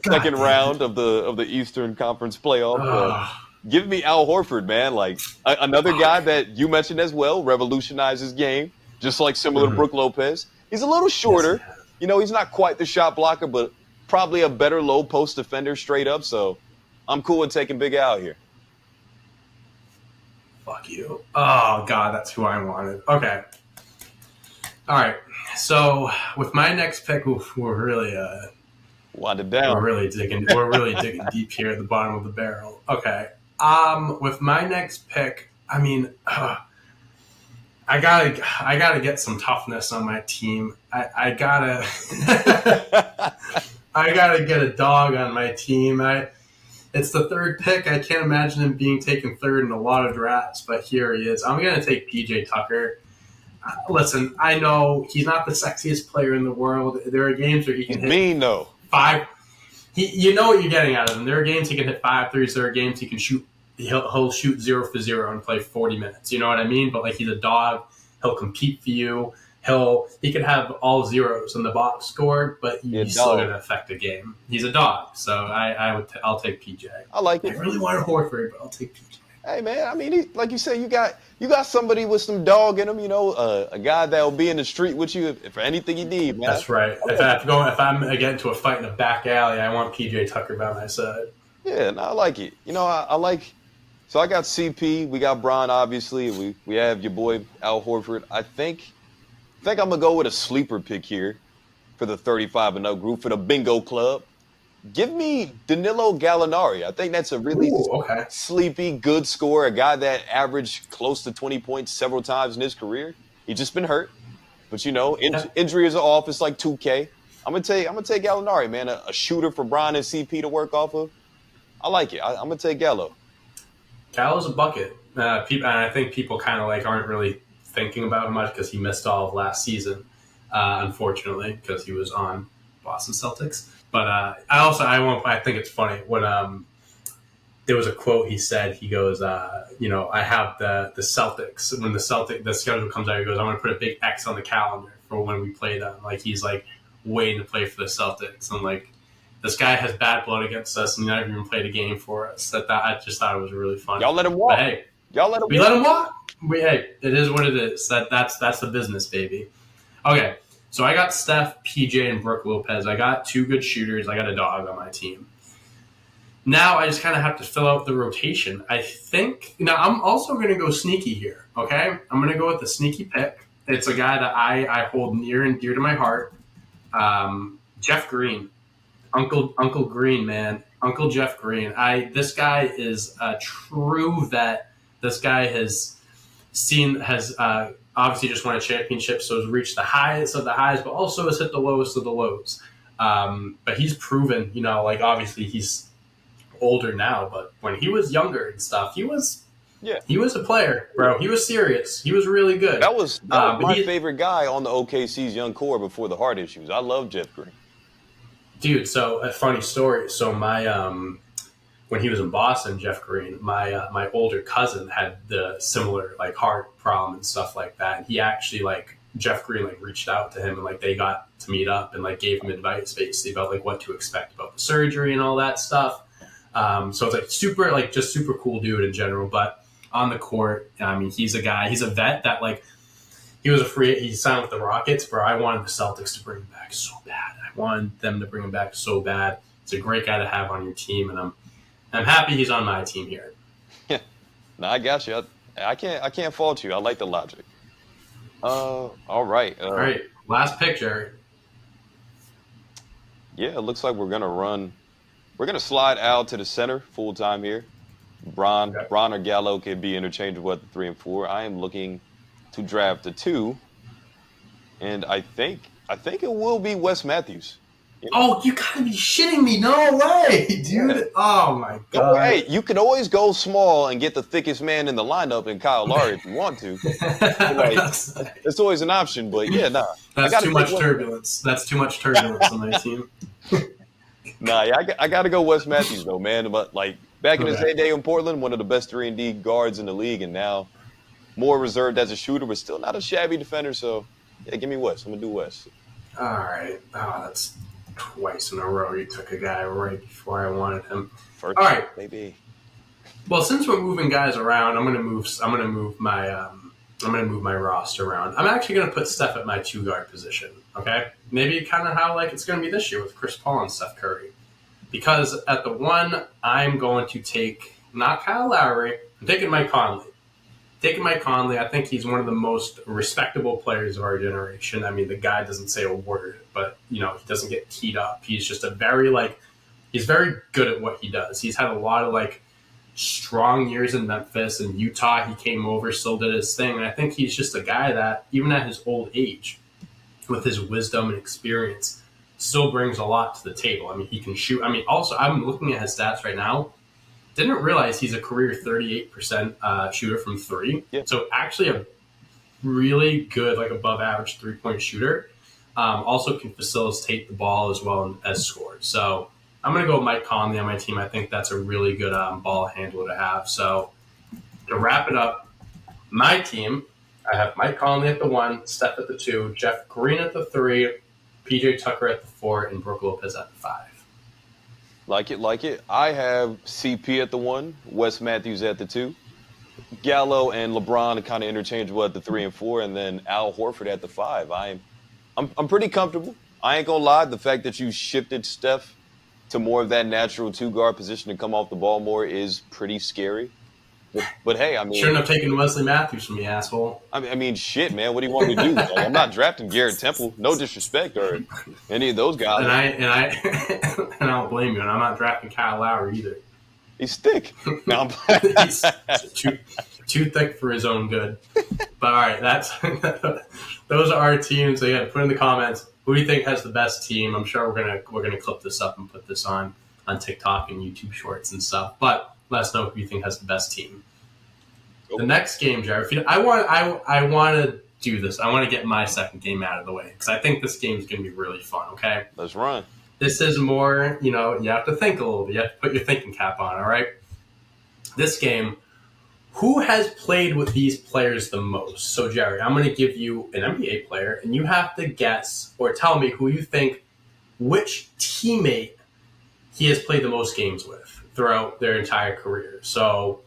second round of the Eastern Conference playoff. Give me Al Horford, man. Like another guy that you mentioned as well, revolutionized his game, just like similar to Mhm. Brook Lopez. He's a little Yes, he shorter. has. He's not quite the shot blocker, but probably a better low post defender straight up. So I'm cool with taking Big Al here. Fuck you. Oh god, that's who I wanted. Okay. All right. So with my next pick, oof, Wind it down. we're really digging deep here at the bottom of the barrel. Okay. With my next pick, I mean, I gotta get some toughness on my team. I gotta I gotta get a dog on my team. It's the third pick. I can't imagine him being taken third in a lot of drafts, but here he is. I'm gonna take PJ Tucker. Listen, I know he's not the sexiest player in the world. There are games where he He's can hit mean though. five. You know what you're getting out of him. There are games he can hit 5 threes. There are games he can shoot. He'll shoot 0 for 0 and play 40 minutes. You know what I mean? But like he's a dog. He'll compete for you. He could have all zeros in the box score, but he's still going to affect the game. He's a dog, so I'll take PJ. I like it. I really wanted Horford, but I'll take PJ. Hey man, I mean, like you said, you got somebody with some dog in him. A guy that'll be in the street with you for anything you need, man. That's right. If I'm getting into a fight in a back alley, I want PJ Tucker by my side. Yeah, no, I like it. I like. So I got CP. We got Bron, obviously. We have your boy Al Horford. I think I'm gonna go with a sleeper pick here for the 35 and up group for the Bingo Club. Give me Danilo Gallinari. I think that's a really sleepy, good scorer, a guy that averaged close to 20 points several times in his career. He's just been hurt, but injuries are off. It's like 2K. I'm gonna take Gallinari, man, a shooter for Bron and CP to work off of. I like it. I'm gonna take Gallo. Gallo's a bucket. And I think people kind of aren't really thinking about him much because he missed all of last season, unfortunately, because he was on Boston Celtics. But I think it's funny when there was a quote he said. He goes, I have the Celtics. When the schedule comes out, he goes, I'm going to put a big X on the calendar for when we play them. He's waiting to play for the Celtics. And this guy has bad blood against us, and he never even played a game for us. I just thought it was really funny. Y'all let him walk. But, hey, we let him walk. It is what it is. That's the business, baby. Okay. So I got Steph, PJ, and Brook Lopez. I got 2 good shooters. I got a dog on my team. Now I just kind of have to fill out the rotation. I think – now I'm also going to go sneaky here, okay? I'm going to go with the sneaky pick. It's a guy that I hold near and dear to my heart. Jeff Green. Uncle Green, man. Uncle Jeff Green. This guy is a true vet. This guy has obviously just won a championship, so has reached the highest of the highs, but also has hit the lowest of the lows. But he's proven, obviously he's older now, but when he was younger and stuff, he was a player, bro. He was serious. He was really good. That was my favorite guy on the OKC's young core before the heart issues. I love Jeff Green. Dude, so a funny story. So my when he was in Boston, Jeff Green, my older cousin had the similar heart problem and stuff like that. And he actually Jeff Green reached out to him and they got to meet up and gave him advice basically about what to expect about the surgery and all that stuff. So it's super just super cool dude in general. But on the court, I mean, he's a vet that he signed with the Rockets, bro. I wanted the Celtics to bring him back so bad. I wanted them to bring him back so bad. It's a great guy to have on your team, and I'm happy he's on my team here. Yeah, no, I got you. I can't fault you. I like the logic. All right. All right, last picture. Yeah, it looks like we're gonna slide Al to the center full time here. Bron or Gallo could be interchangeable at the 3 and 4. I am looking to draft a 2, and I think it will be Wes Matthews. Oh, you gotta be shitting me! No way, dude! Yeah. Oh my god! Hey, you can always go small and get the thickest man in the lineup in Kyle Lowry if you want to. It's always an option, but yeah, nah. That's too much turbulence. That's too much turbulence on my team. Nah, yeah, I got to go Wes Matthews though, man. But back in his heyday in Portland, one of the best 3-and-D guards in the league, and now more reserved as a shooter, but still not a shabby defender. So yeah, give me Wes. I'm gonna do Wes. All right. Oh, that's twice in a row you took a guy right before I wanted him. First, all right, maybe. Well, since we're moving guys around, I'm gonna move my roster around. I'm actually gonna put Steph at my 2 guard position. Okay, maybe kind of how like it's gonna be this year with Chris Paul and Steph Curry. Because at the 1, I'm going to take not Kyle Lowry. I'm taking Mike Conley. I think he's one of the most respectable players of our generation. I mean, the guy doesn't say a word, but he doesn't get teed up. He's just he's very good at what he does. He's had a lot of strong years in Memphis and Utah. He came over, still did his thing. And I think he's just a guy that, even at his old age, with his wisdom and experience, still brings a lot to the table. I mean, he can shoot. I mean, also, I'm looking at his stats right now. Didn't realize he's a career 38% shooter from 3. Yeah. So actually a really good, above average 3-point shooter. Also can facilitate the ball as well as score. So I'm going to go with Mike Conley on my team. I think that's a really good ball handler to have. So to wrap it up, my team, I have Mike Conley at the 1, Steph at the 2, Jeff Green at the 3, PJ Tucker at the 4, and Brook Lopez at the 5. Like it. I have CP at the 1, Wes Matthews at the 2, Gallo and LeBron are kind of interchangeable at the 3 and 4, and then Al Horford at the 5. I'm pretty comfortable. I ain't gonna lie. The fact that you shifted Steph to more of that natural 2-guard position to come off the ball more is pretty scary. But hey, I mean, shouldn't have taken Wesley Matthews from me, asshole. I mean, shit, man. What do you want me to do? Like, I'm not drafting Garrett Temple. No disrespect or any of those guys. And I don't blame you. And I'm not drafting Kyle Lowry either. He's thick. No, He's too thick for his own good. But all right, those are our teams. So yeah, put in the comments who do you think has the best team. I'm sure we're gonna clip this up and put this on TikTok and YouTube Shorts and stuff. But let us know who you think has the best team. The next game, Jared, I want to do this. I want to get my second game out of the way because I think this game is going to be really fun, okay? Let's run. This is more, you have to think a little bit. You have to put your thinking cap on, all right? This game, who has played with these players the most? So, Jerry, I'm going to give you an NBA player, and you have to guess or tell me who you think, which teammate he has played the most games with throughout their entire career. So,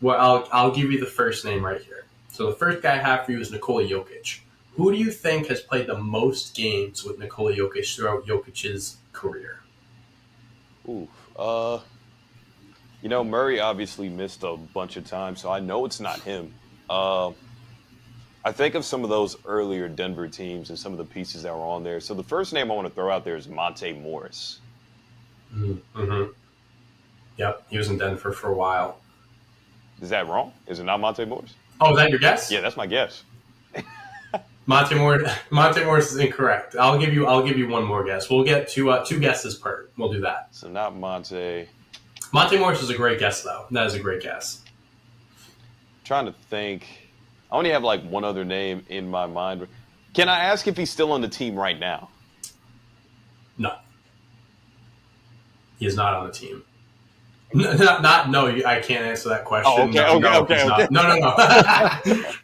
I'll give you the first name right here. So the first guy I have for you is Nikola Jokic. Who do you think has played the most games with Nikola Jokic throughout Jokic's career? Ooh, Murray obviously missed a bunch of times, so I know it's not him. I think of some of those earlier Denver teams and some of the pieces that were on there. So the first name I want to throw out there is Monte Morris. Mm-hmm. Yep, he was in Denver for a while. Is that wrong? Is it not Monte Morris? Oh, is that your guess? Yeah, that's my guess. Monte Morris is incorrect. I'll give you one more guess. We'll get two guesses per. We'll do that. So not Monte. Monte Morris is a great guess, though. That is a great guess. I'm trying to think. I only have one other name in my mind. Can I ask if he's still on the team right now? No. He is not on the team. No, I can't answer that question. Oh, okay. No.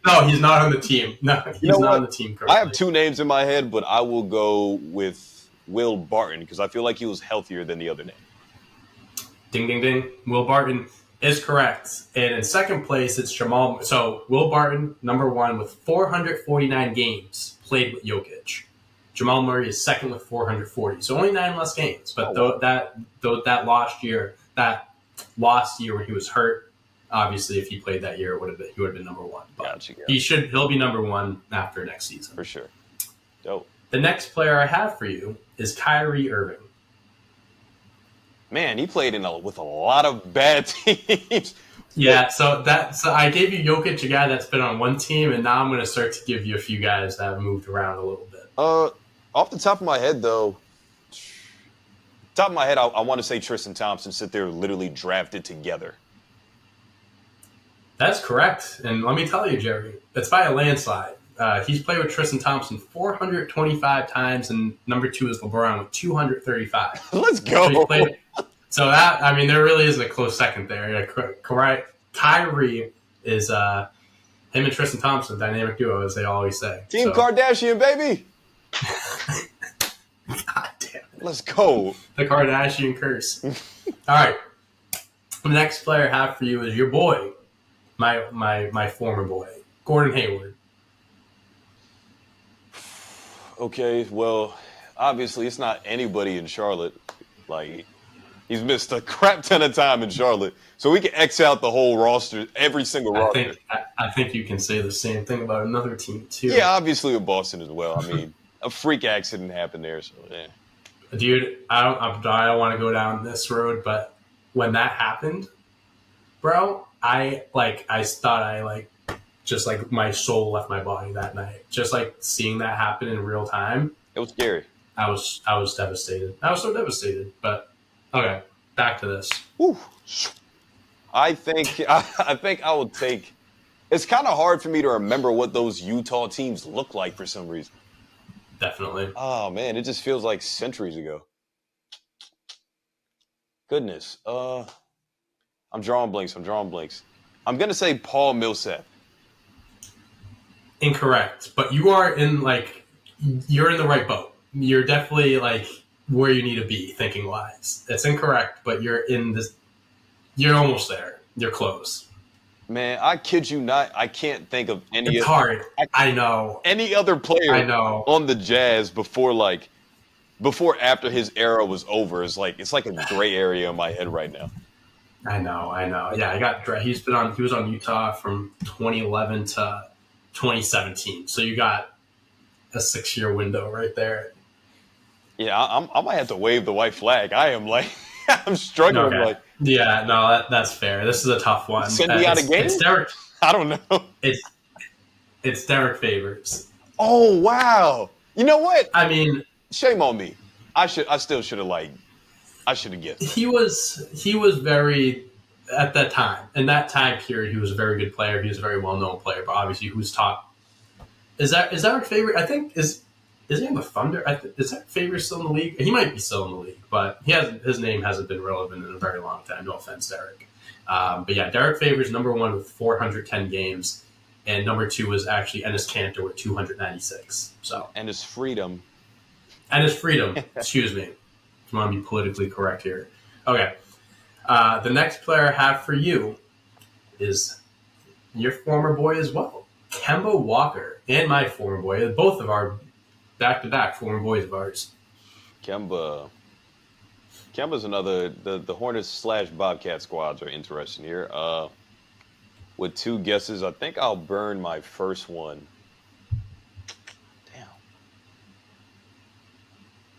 No, he's not on the team. No, he's not on the team currently. I have 2 names in my head, but I will go with Will Barton because I feel like he was healthier than the other name. Ding, ding, ding. Will Barton is correct. And in second place, it's Jamal. So Will Barton, number 1, with 449 games played with Jokic. Jamal Murray is second with 440. So only 9 less games. But that last year when he was hurt, obviously if he played that year, he would have been number 1. But gotcha. He'll be number 1 after next season. For sure. Dope. The next player I have for you is Kyrie Irving. Man, he played with a lot of bad teams. Yeah, so I gave you Jokic, a guy that's been on one team, and now I'm going to start to give you a few guys that have moved around a little bit. Off the top of my head, though, I want to say Tristan Thompson sit there literally drafted together. That's correct. And let me tell you, Jerry, that's by a landslide. He's played with Tristan Thompson 425 times, and number 2 is LeBron with 235. Let's go. So there really isn't a close second there. Yeah, Kyrie is him and Tristan Thompson, dynamic duo, as they always say. Team Kardashian, baby. God damn it. Let's go. The Kardashian curse. All right. The next player I have for you is your boy, my former boy, Gordon Hayward. Okay, well, obviously it's not anybody in Charlotte. Like he's missed a crap ton of time in Charlotte, so we can X out the whole roster, every single roster. I think you can say the same thing about another team too. Yeah, obviously with Boston as well. I mean, a freak accident happened there, so yeah. Dude, I don't want to go down this road, but when that happened, bro, I thought just like my soul left my body that night. Just like seeing that happen in real time, It was scary. I was devastated. I was so devastated. But okay, back to this. Whew. I think I will take. It's kind of hard for me to remember what those Utah teams look like for some reason. Definitely. Oh man, it just feels like centuries ago. Goodness. I'm drawing blanks. I'm gonna say Paul Millsap. Incorrect. But you're in the right boat. You're definitely like where you need to be thinking wise. It's incorrect, but you're almost there. You're close. Man, I kid you not. I can't think of any. It's hard. I know. Any other player I know. on the Jazz before after his era was over is like it's like a gray area in my head right now. I know. Yeah, he was on Utah from 2011 to 2017. So you got a 6-year window right there. Yeah, I might have to wave the white flag. I am like I'm struggling. Okay. Like Yeah, no, that's fair. This is a tough one. send me out of game. It's Derek. I don't know. It's Derek Favors. Oh wow! You know what? I mean, Shame on me. I should have guessed. he was very at that time. In that time period, he was a very good player. He was a very well known player. But obviously, who's top? Is that our favorite? I think is he on the Thunder? Is that favorite still in the league? He might be still in the league, but his name hasn't been relevant in a very long time. No offense, Derek. But yeah, Derek Favors #1 with 410 games, and #2 was actually Enes Kanter with 296. So And his freedom. Excuse me. I want to be politically correct here. Okay. The next player I have for you is your former boy as well, Kemba Walker, and my former boy. Both of our back-to-back former boys of ours. Kemba's another the Hornets / Bobcat squads are interesting here. With 2 guesses, I think I'll burn my first one.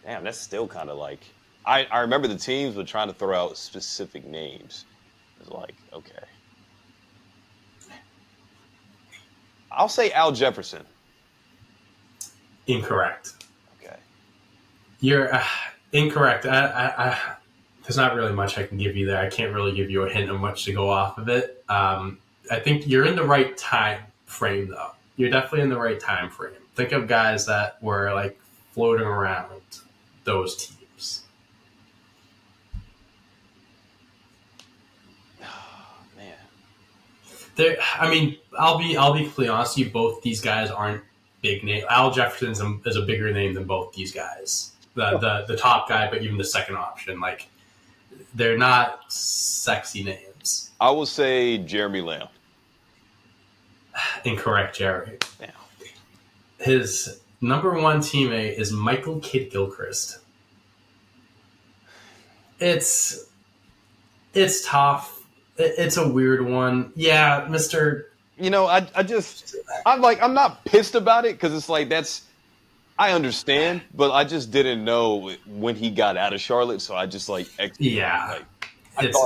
Damn, that's still kind of like I remember the teams, but trying to throw out specific names is like okay. I'll say Al Jefferson. Incorrect. Okay. You're incorrect. There's not really much I can give you there. I can't really give you a hint of much to go off of it. I think you're in the right time frame, though. You're definitely in the right time frame. Think of guys that were like floating around those teams. Oh, man. I'll be completely honest with you. Both these guys aren't big name. Al Jefferson is a bigger name than both these guys. The top guy, but even the second option, like they're not sexy names. I will say Jeremy Lamb. Incorrect, Jerry. Damn. His #1 teammate is Michael Kidd Gilchrist. It's tough. It's a weird one. Yeah, Mr. You know, I'm not pissed about it because it's like I understand, but I just didn't know when he got out of Charlotte, so I just yeah.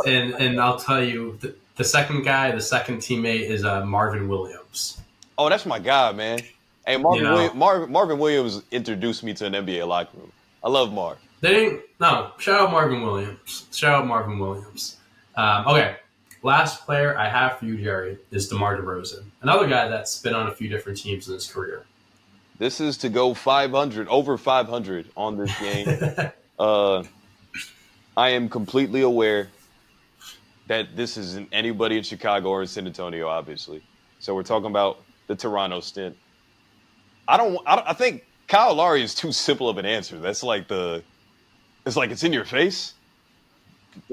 And I'll tell you, the second teammate is Marvin Williams. Oh, that's my guy, man. Hey, Marvin Williams introduced me to an NBA locker room. I love Marv. Shout out Marvin Williams. Okay, last player I have for you, Jerry, is DeMar DeRozan, another guy that's been on a few different teams in his career. This is to go 500, over 500 on this game. I am completely aware that this isn't anybody in Chicago or in San Antonio, obviously. So we're talking about the Toronto stint. I think Kyle Lowry is too simple of an answer. That's like it's in your face.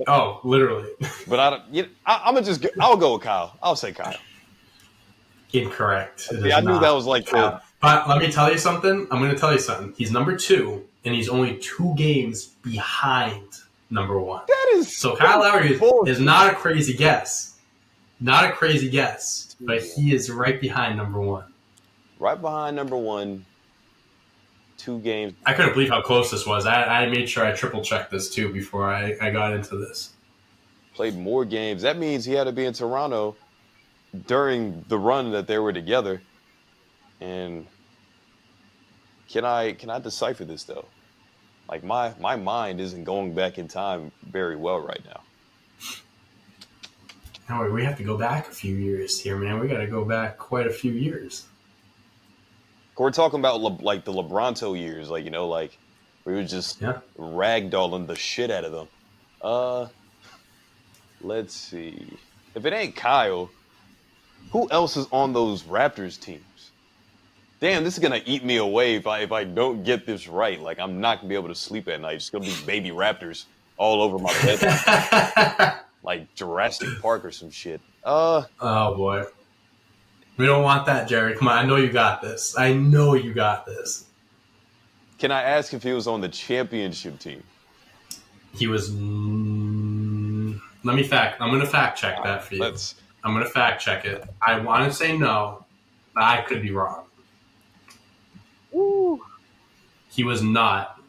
Oh, literally. But I don't. I'm gonna just. I'll go with Kyle. I'll say Kyle. Incorrect. It See, is I knew that not was like the. Kyle. But let me tell you something. I'm going to tell you something. He's number 2, and he's only 2 games behind number 1. That is So Kyle Lowry bullshit. is not a crazy guess. Not a crazy guess, but he is right behind number 1. Right behind number 1. 2 games. I couldn't believe how close this was. I made sure I triple checked this too before I got into this. Played more games. That means he had to be in Toronto during the run that they were together. And can I decipher this though? Like my mind isn't going back in time very well right now. No, we have to go back a few years here, man. We got to go back quite a few years. We're talking about like the LeBronto years, like like we were just ragdolling the shit out of them. Let's see. If it ain't Kyle, who else is on those Raptors teams? Damn, this is gonna eat me away if I don't get this right. Like I'm not gonna be able to sleep at night. It's gonna be baby raptors all over my bed, like Jurassic Park or some shit. Oh boy, we don't want that, Jerry. Come on, I know you got this. I know you got this. Can I ask if he was on the championship team? He was. I'm gonna fact check that for you. I'm gonna fact check it. I want to say no, but I could be wrong. Woo. He was not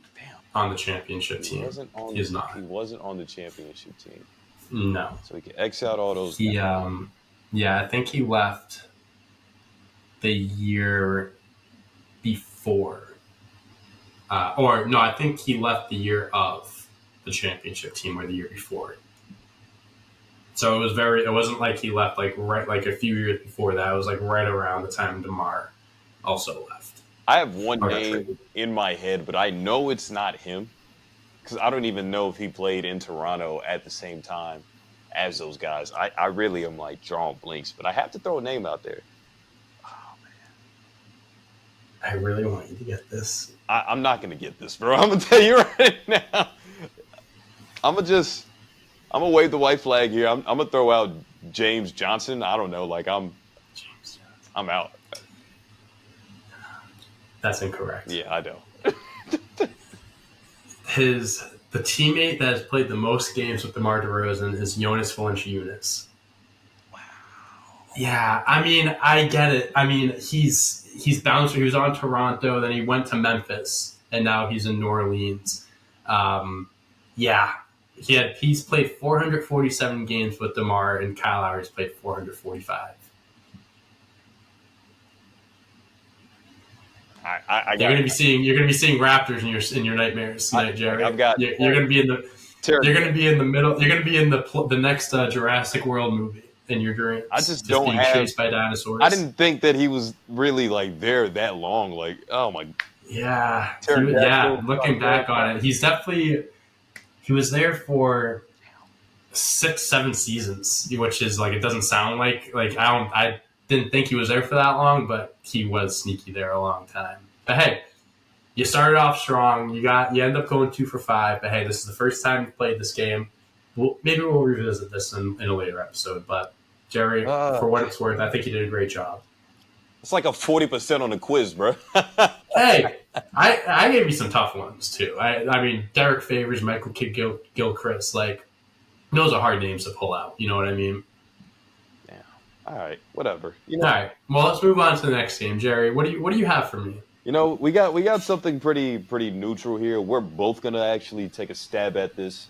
on the championship team. He wasn't on the championship team. No. So we can X out all those. I think he left the year before. I think he left the year of the championship team or the year before. So it wasn't like he left like a few years before that. It was like right around the time DeMar also left. I have one name in my head, but I know it's not him because I don't even know if he played in Toronto at the same time as those guys. I really am like drawing blanks, but I have to throw a name out there. Oh, man. I really want you to get this. I'm not going to get this, bro. I'm going to tell you right now. I'm going to wave the white flag here. I'm going to throw out James Johnson. I don't know. Like I'm out. That's incorrect. Yeah, I know. The teammate that has played the most games with DeMar DeRozan is Jonas Valanciunas. Wow. Yeah, I mean, I get it. I mean, he's bounced. He was on Toronto, then he went to Memphis, and now he's in New Orleans. He's played 447 games with DeMar, and Kyle Lowry's played 445. You're gonna be seeing Raptors in your nightmares tonight, Jerry. You're gonna be in the middle. You're gonna be in the next Jurassic World movie in your dreams. I just don't being chased by dinosaurs. I didn't think that he was really like there that long. Like, oh my. Yeah, looking back on it, he was there for 6-7 seasons, which is like, it doesn't sound like I didn't think he was there for that long, but he was sneaky there a long time. But hey, you started off strong. You end up going 2 for 5. But hey, this is the first time you played this game. Maybe we'll revisit this in a later episode. But Jerry, for what it's worth, I think you did a great job. It's like a 40% on the quiz, bro. Hey, I gave you some tough ones too. I mean, Derek Favors, Michael Kidd-Gilchrist, like those are hard names to pull out. You know what I mean? All right, whatever. All right. Well, let's move on to the next game, Jerry. What do you have for me? We got something pretty neutral here. We're both gonna actually take a stab at this,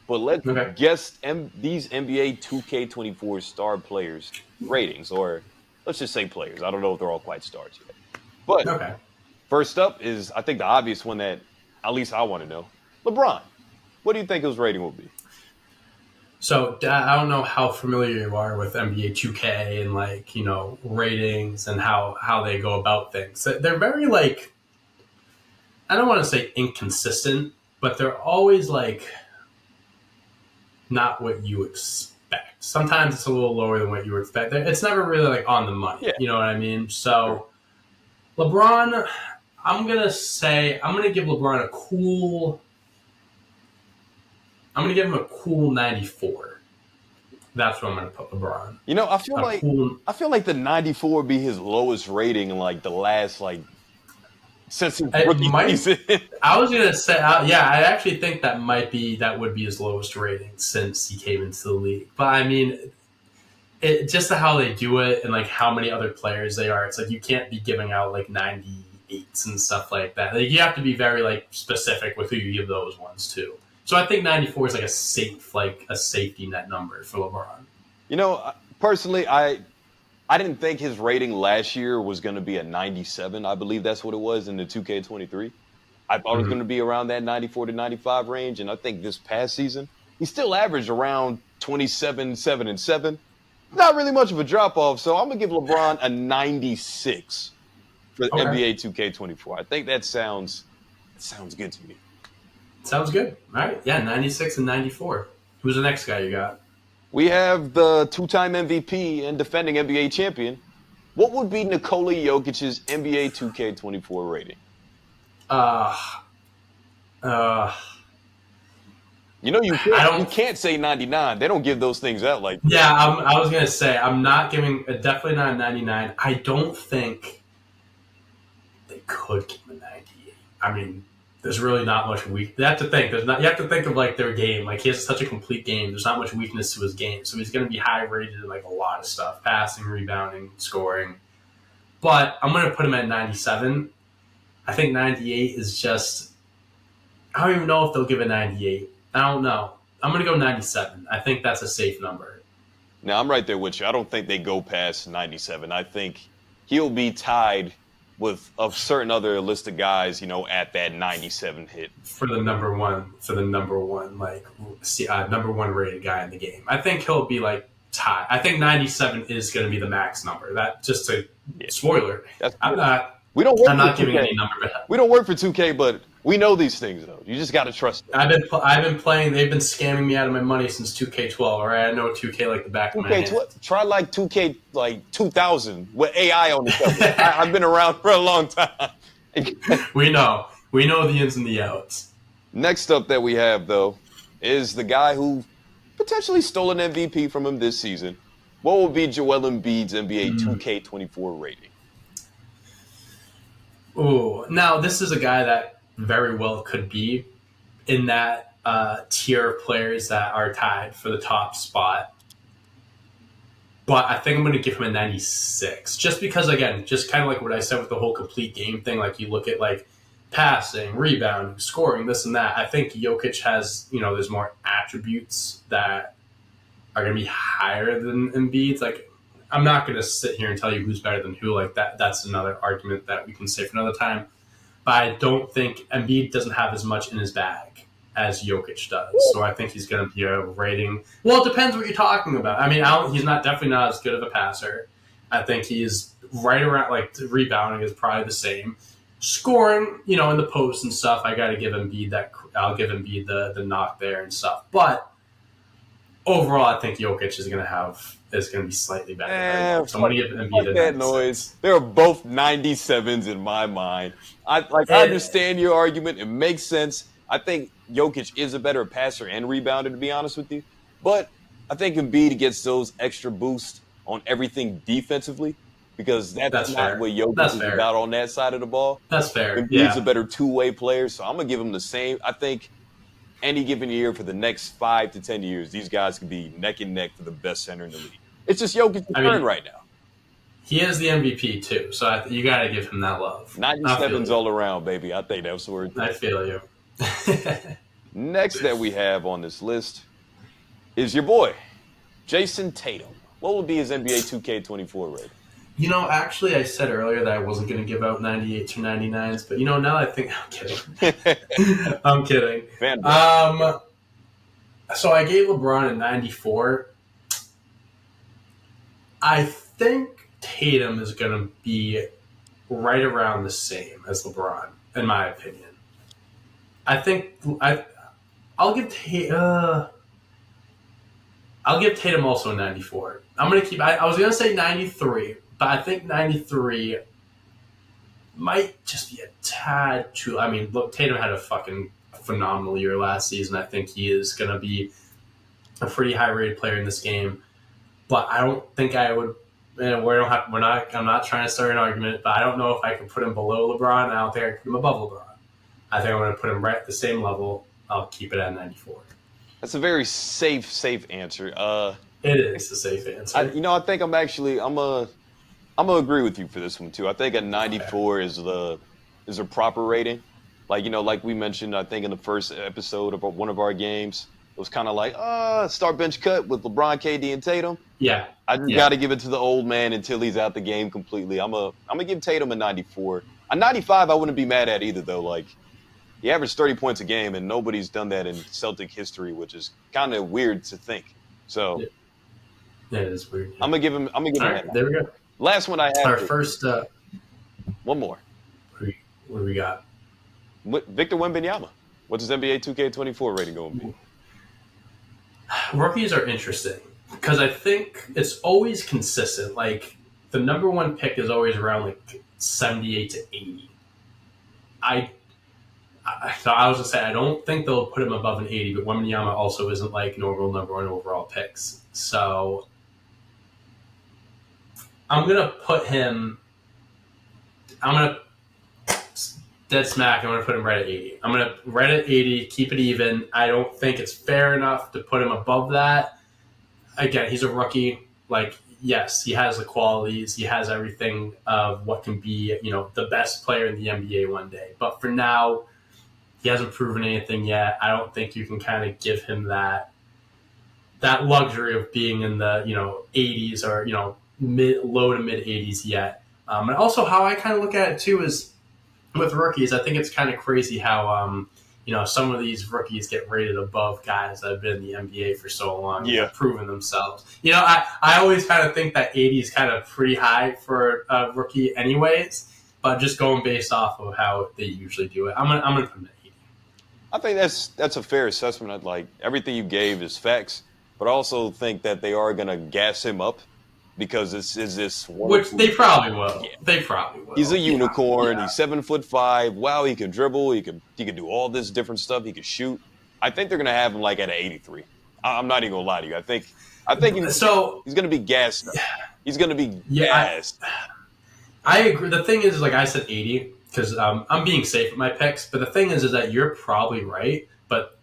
but let's guess these NBA 2K24 star players ratings, or let's just say players. I don't know if they're all quite stars yet. But first up is, I think, the obvious one that at least I want to know. LeBron. What do you think his rating will be? So I don't know how familiar you are with NBA 2K and ratings and how they go about things. They're very I don't want to say inconsistent, but they're always not what you expect. Sometimes it's a little lower than what you expect. It's never really on the money. Yeah. You know what I mean? So LeBron, I'm gonna give LeBron a cool I'm going to give him a cool 94. That's what I'm going to put LeBron. You know, Cool. I feel like the 94 would be his lowest rating in like the last since his rookie season. I was going to say, yeah, I actually think that would be his lowest rating since he came into the league. But I mean, just how they do it and like how many other players they are, it's like you can't be giving out like 98s and stuff like that. Like, you have to be very like specific with who you give those ones to. So I think 94 is like a safety net number for LeBron. You know, personally, I didn't think his rating last year was going to be a 97. I believe that's what it was in the 2K23. I thought it was going to be around that 94 to 95 range, and I think this past season he still averaged around 27, 7, and 7. Not really much of a drop off, so I'm gonna give LeBron a 96 for NBA 2K24. I think that sounds good to me. Sounds good. All right, yeah, 96 and 94. Who's the next guy you got? We have the two-time MVP and defending NBA champion. What would be Nikola Jokic's NBA 2K24 rating? You know, you can't say 99. They don't give those things out like that. Yeah, I was going to say, I'm not giving, definitely not a 99. I don't think they could give him a 98. I mean, there's really not much weak. You have to think. You have to think of like their game. Like, he has such a complete game. There's not much weakness to his game. So he's going to be high rated in like a lot of stuff. Passing, rebounding, scoring. But I'm going to put him at 97. I think 98 is just, I don't even know if they'll give a 98. I don't know. I'm going to go 97. I think that's a safe number. Now, I'm right there with you. I don't think they go past 97. I think he'll be tied with a certain other list of guys, you know, at that 97 hit. For the number one, number one rated guy in the game. I think he'll be like tied. I think 97 is going to be the max number. That just a spoiler. I'm not giving any number. We don't work for 2K, but we know these things, though. You just got to trust them. I've been playing. They've been scamming me out of my money since 2K12. All right, I know 2K like the back of my hand. Try like 2K like 2000 with AI on the cover. I've been around for a long time. We know the ins and the outs. Next up that we have, though, is the guy who potentially stole an MVP from him this season. What will be Joel Embiid's NBA 2K24 rating? Ooh, now this is a guy that very well could be in that tier of players that are tied for the top spot. But I think I'm going to give him a 96. Just because, again, just kind of like what I said with the whole complete game thing, like you look at like passing, rebounding, scoring, this and that. I think Jokic has, there's more attributes that are going to be higher than Embiid's. Like, I'm not going to sit here and tell you who's better than who. Like that. That's another argument that we can say for another time. But I don't think Embiid doesn't have as much in his bag as Jokic does. So I think he's going to be a rating. Well, it depends what you're talking about. I mean, he's definitely not as good of a passer. I think he's right around, like, rebounding is probably the same. Scoring, in the post and stuff, I got to give Embiid I'll give Embiid the knock there and stuff. But overall, I think Jokic is going to be slightly better. So I'm going to give Embiid that noise. They're both 97s in my mind. I understand your argument. It makes sense. I think Jokic is a better passer and rebounder, to be honest with you. But I think Embiid gets those extra boosts on everything defensively because that's not what Jokic is about on that side of the ball. That's fair. Embiid's a better two-way player, so I'm going to give him the same. I think any given year for the next 5 to 10 years, these guys could be neck and neck for the best center in the league. It's just Jokic's turn right now. He is the MVP, too, so you got to give him that love. 97s all around, baby. I think that's the word. I feel you. Next that we have on this list is your boy, Jason Tatum. What will be his NBA 2K24 rating? Actually, I said earlier that I wasn't going to give out 98s or 99s, but now I think I'm kidding. I'm kidding. So I gave LeBron a 94. I think Tatum is going to be right around the same as LeBron, in my opinion. I think I'll give Tatum also a 94. I'm going to keep. I was going to say 93, but I think 93 might just be a tad too. I mean, look, Tatum had a fucking phenomenal year last season. I think he is going to be a pretty high rated player in this game. But I don't think I would. And I'm not trying to start an argument, but I don't know if I can put him below LeBron. I don't think I can put him above LeBron. I think I'm going to put him right at the same level. I'll keep it at 94. That's a very safe answer. It is a safe answer. I think I'm gonna agree with you for this one too. I think a 94 is a proper rating. Like we mentioned, I think in the first episode of one of our games, it was kind of like, start bench cut with LeBron, KD, and Tatum. Yeah. I just got to give it to the old man until he's out the game completely. I'm gonna give Tatum a 94. A 95, I wouldn't be mad at either though. Like, he averaged 30 points a game, and nobody's done that in Celtic history, which is kind of weird to think. So, yeah, it is weird. Yeah. I'm gonna give him. All right, there we go. Last one I have. Our first. One more. What do we got? Victor Wembanyama. What's his NBA 2K24 rating going to be? Rookies are interesting because I think it's always consistent. Like, the number one pick is always around like 78 to 80. So I was going to say, I don't think they'll put him above an 80, but Wembanyama also isn't like normal number one overall picks. So I'm going to put him, dead smack, I'm going to put him right at 80. I'm going to right at 80, keep it even. I don't think it's fair enough to put him above that. Again, he's a rookie. Like, yes, he has the qualities. He has everything of what can be, the best player in the NBA one day. But for now, he hasn't proven anything yet. I don't think you can kind of give him that luxury of being in the 80s or low to mid 80s yet. And also, how I kind of look at it too is with rookies, I think it's kind of crazy how some of these rookies get rated above guys that have been in the NBA for so long, and have proven themselves. I always kind of think that 80 is kind of pretty high for a rookie, anyways. But just going based off of how they usually do it, I'm gonna put him at 80. I think that's a fair assessment. Like, everything you gave is facts, but I also think that they are gonna gas him up because this which they probably will. Yeah. They probably will. He's a unicorn. Yeah. He's 7'5". Wow, he can dribble. He can do all this different stuff. He can shoot. I think they're gonna have him like at an 83. I'm not even gonna lie to you. I think he's gonna be gassed up. He's gonna be gassed. I agree. The thing is, like I said, 80 because I'm being safe with my picks. But the thing is that you're probably right, but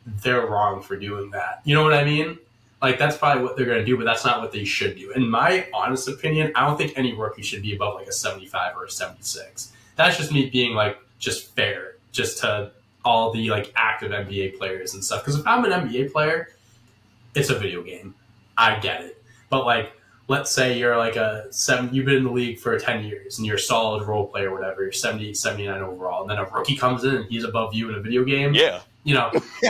they're wrong for doing that. You know what I mean? Like, that's probably what they're going to do, but that's not what they should do. In my honest opinion, I don't think any rookie should be above like a 75 or a 76. That's just me being like just fair, just to all the like active NBA players and stuff. Because if I'm an NBA player, it's a video game. I get it. But like, let's say you're like you've been in the league for 10 years and you're a solid role player or whatever, you're 78, 79 overall, and then a rookie comes in and he's above you in a video game. Yeah.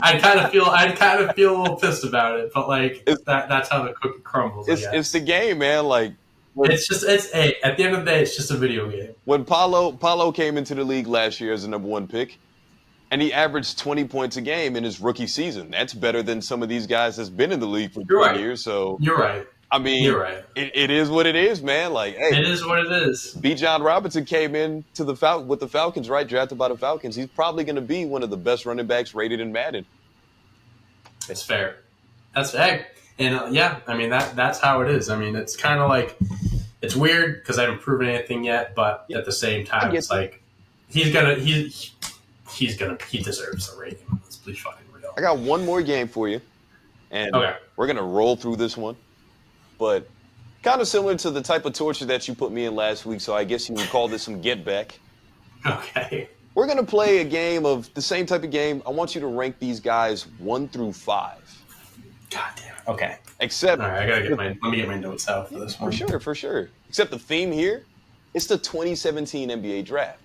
I'd kind of feel a little pissed about it, but like that's how the cookie crumbles. It's the game, man. Like, at the end of the day, it's just a video game. When Paulo came into the league last year as the number one pick, and he averaged 20 points a game in his rookie season. That's better than some of these guys that's been in the league for 20 years. So you're right. I mean, you're right. It is what it is, man. Like, hey, it is what it is. B. John Robinson came in to with the Falcons, right? Drafted by the Falcons. He's probably going to be one of the best running backs rated in Madden. It's fair. That's fair. And I mean that's how it is. I mean, it's kind of like, it's weird because I haven't proven anything yet, but at the same time, it's like he deserves a rating. Let's be fucking real. I got one more game for you, and we're gonna roll through this one. But kind of similar to the type of torture that you put me in last week, so I guess you would call this some get back. Okay. We're going to play a game of the same type of game. I want you to rank these guys 1 through 5. God damn it. Okay. Except, all right, let me get my notes out for this one. For sure. Except the theme here, it's the 2017 NBA draft.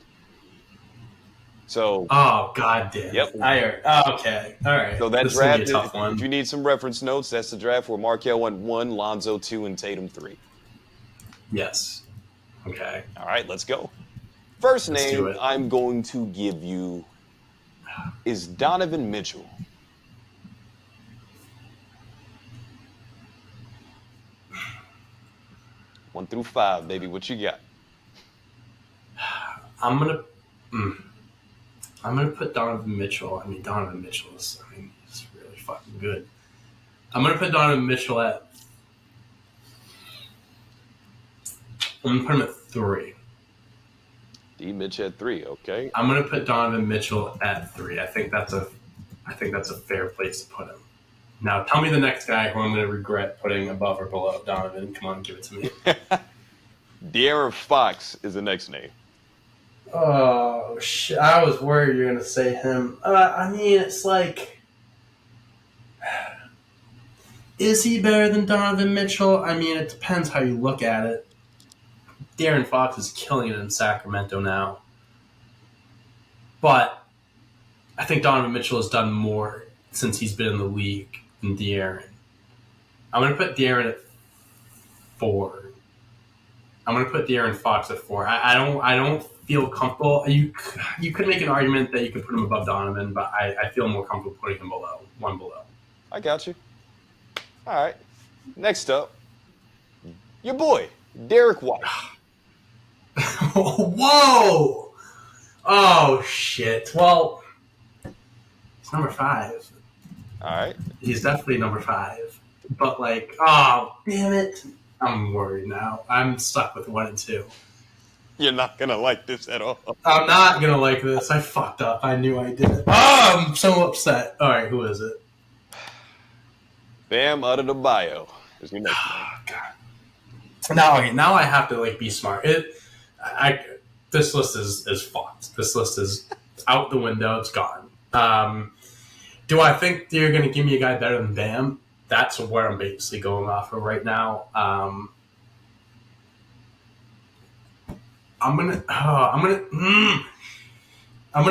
So. Oh, god damn. Yep. Okay. All right. So that draft, if you need some reference notes, that's the draft where Markel went 1, Lonzo 2, and Tatum 3. Yes. Okay. All right, let's go. First name I'm going to give you is Donovan Mitchell. One through 5, baby. What you got? I'm gonna. I'm going to put Donovan Mitchell. Donovan Mitchell is, he's really fucking good. I'm going to put Donovan Mitchell at, I'm going to put him at 3. D. Mitch at 3, okay. I'm going to put Donovan Mitchell at 3. I think that's a fair place to put him. Now, tell me the next guy who I'm going to regret putting above or below Donovan. Come on, give it to me. De'Aaron Fox is the next name. Oh, shit. I was worried you were going to say him. It's like, is he better than Donovan Mitchell? It depends how you look at it. De'Aaron Fox is killing it in Sacramento now. But I think Donovan Mitchell has done more since he's been in the league than De'Aaron. I'm going to put De'Aaron at 4. I'm going to put De'Aaron Fox at 4. I don't feel comfortable. You could make an argument that you could put him above Donovan, but I feel more comfortable putting him one below. I got you. All right. Next up, your boy, Derek White. Whoa! Oh, shit. Well, it's number 5. All right. He's definitely number 5. But, oh, damn it. I'm worried now. I'm stuck with 1 and 2. You're not going to like this at all. I'm not going to like this. I fucked up. I knew I did it. Oh, I'm so upset. All right, who is it? Bam Adebayo is your next name. Oh, God. Now I have to, be smart. This list is fucked. This list is out the window. It's gone. Do I think you're going to give me a guy better than Bam? That's where I'm basically going off of right now. I'm gonna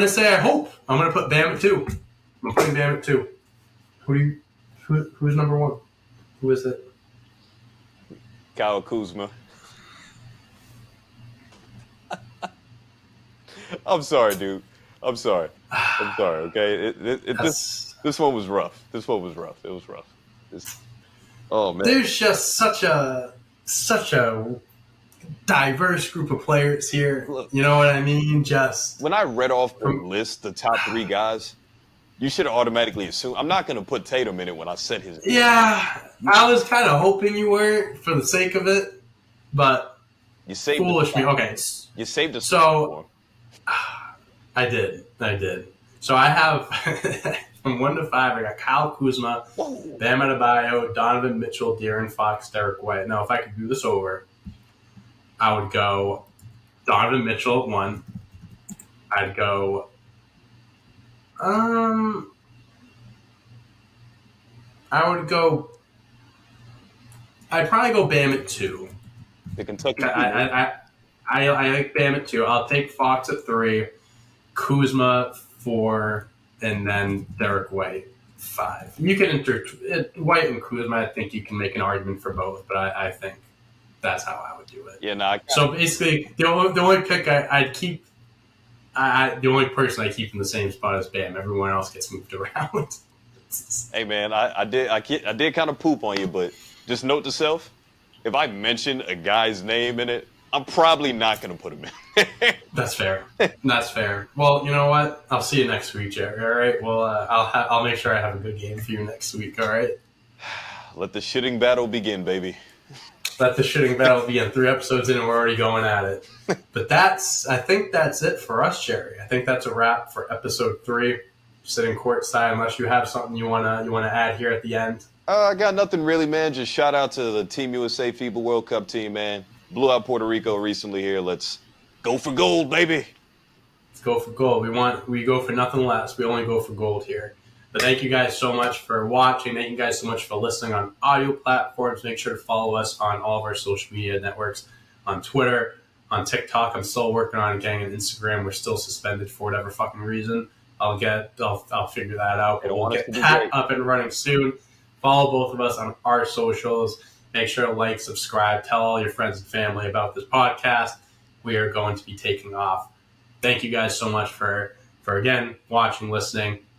say I hope. I'm gonna put Bam at 2. I'm putting Bam at 2. Who's number 1? Who is it? Kyle Kuzma. I'm sorry, dude. I'm sorry. Okay, this one was rough. It was rough. Oh man, there's just such a diverse group of players here. Look, you know what I mean? Just when I read off the list, the top 3 guys, you should automatically assume I'm not going to put Tatum in it when I said his name. Yeah, I was kind of hoping you were for the sake of it, but you saved foolish me. Okay, you saved us. So I did. So I have from 1 to 5. I got Kyle Kuzma, Bam Adebayo, Donovan Mitchell, De'Aaron Fox, Derek White. Now, if I could do this over, I would go Donovan Mitchell at 1. I'd go. I'd probably go Bam at 2. The Kentucky. I like Bam at 2. I'll take Fox at 3, Kuzma 4, and then Derek White 5. You can White and Kuzma. I think you can make an argument for both, but I think that's how I would do it. Yeah, so basically, the only pick I'd keep, the only person I keep in the same spot is Bam. Everyone else gets moved around. Hey man, I did kind of poop on you, but just note to self: if I mention a guy's name in it, I'm probably not going to put him in. That's fair. Well, you know what? I'll see you next week, Jerry. All right. Well, I'll make sure I have a good game for you next week. All right. Let the shitting battle begin, baby. Let the shitting battle begin. 3 episodes in, and we're already going at it. But I think that's it for us, Jerry. I think that's a wrap for episode 3. Sitting courtside, unless you have something you wanna add here at the end. I got nothing really, man. Just shout out to the Team USA FIBA World Cup team, man. Blew out Puerto Rico recently here. Let's go for gold, baby. Let's go for gold. We go for nothing less. We only go for gold here. But thank you guys so much for watching. Thank you guys so much for listening on audio platforms. Make sure to follow us on all of our social media networks, on Twitter, on TikTok. I'm still working on getting an Instagram. We're still suspended for whatever fucking reason. I'll figure that out. But we'll get that up and running soon. Follow both of us on our socials. Make sure to like, subscribe, tell all your friends and family about this podcast. We are going to be taking off. Thank you guys so much for again, watching, listening.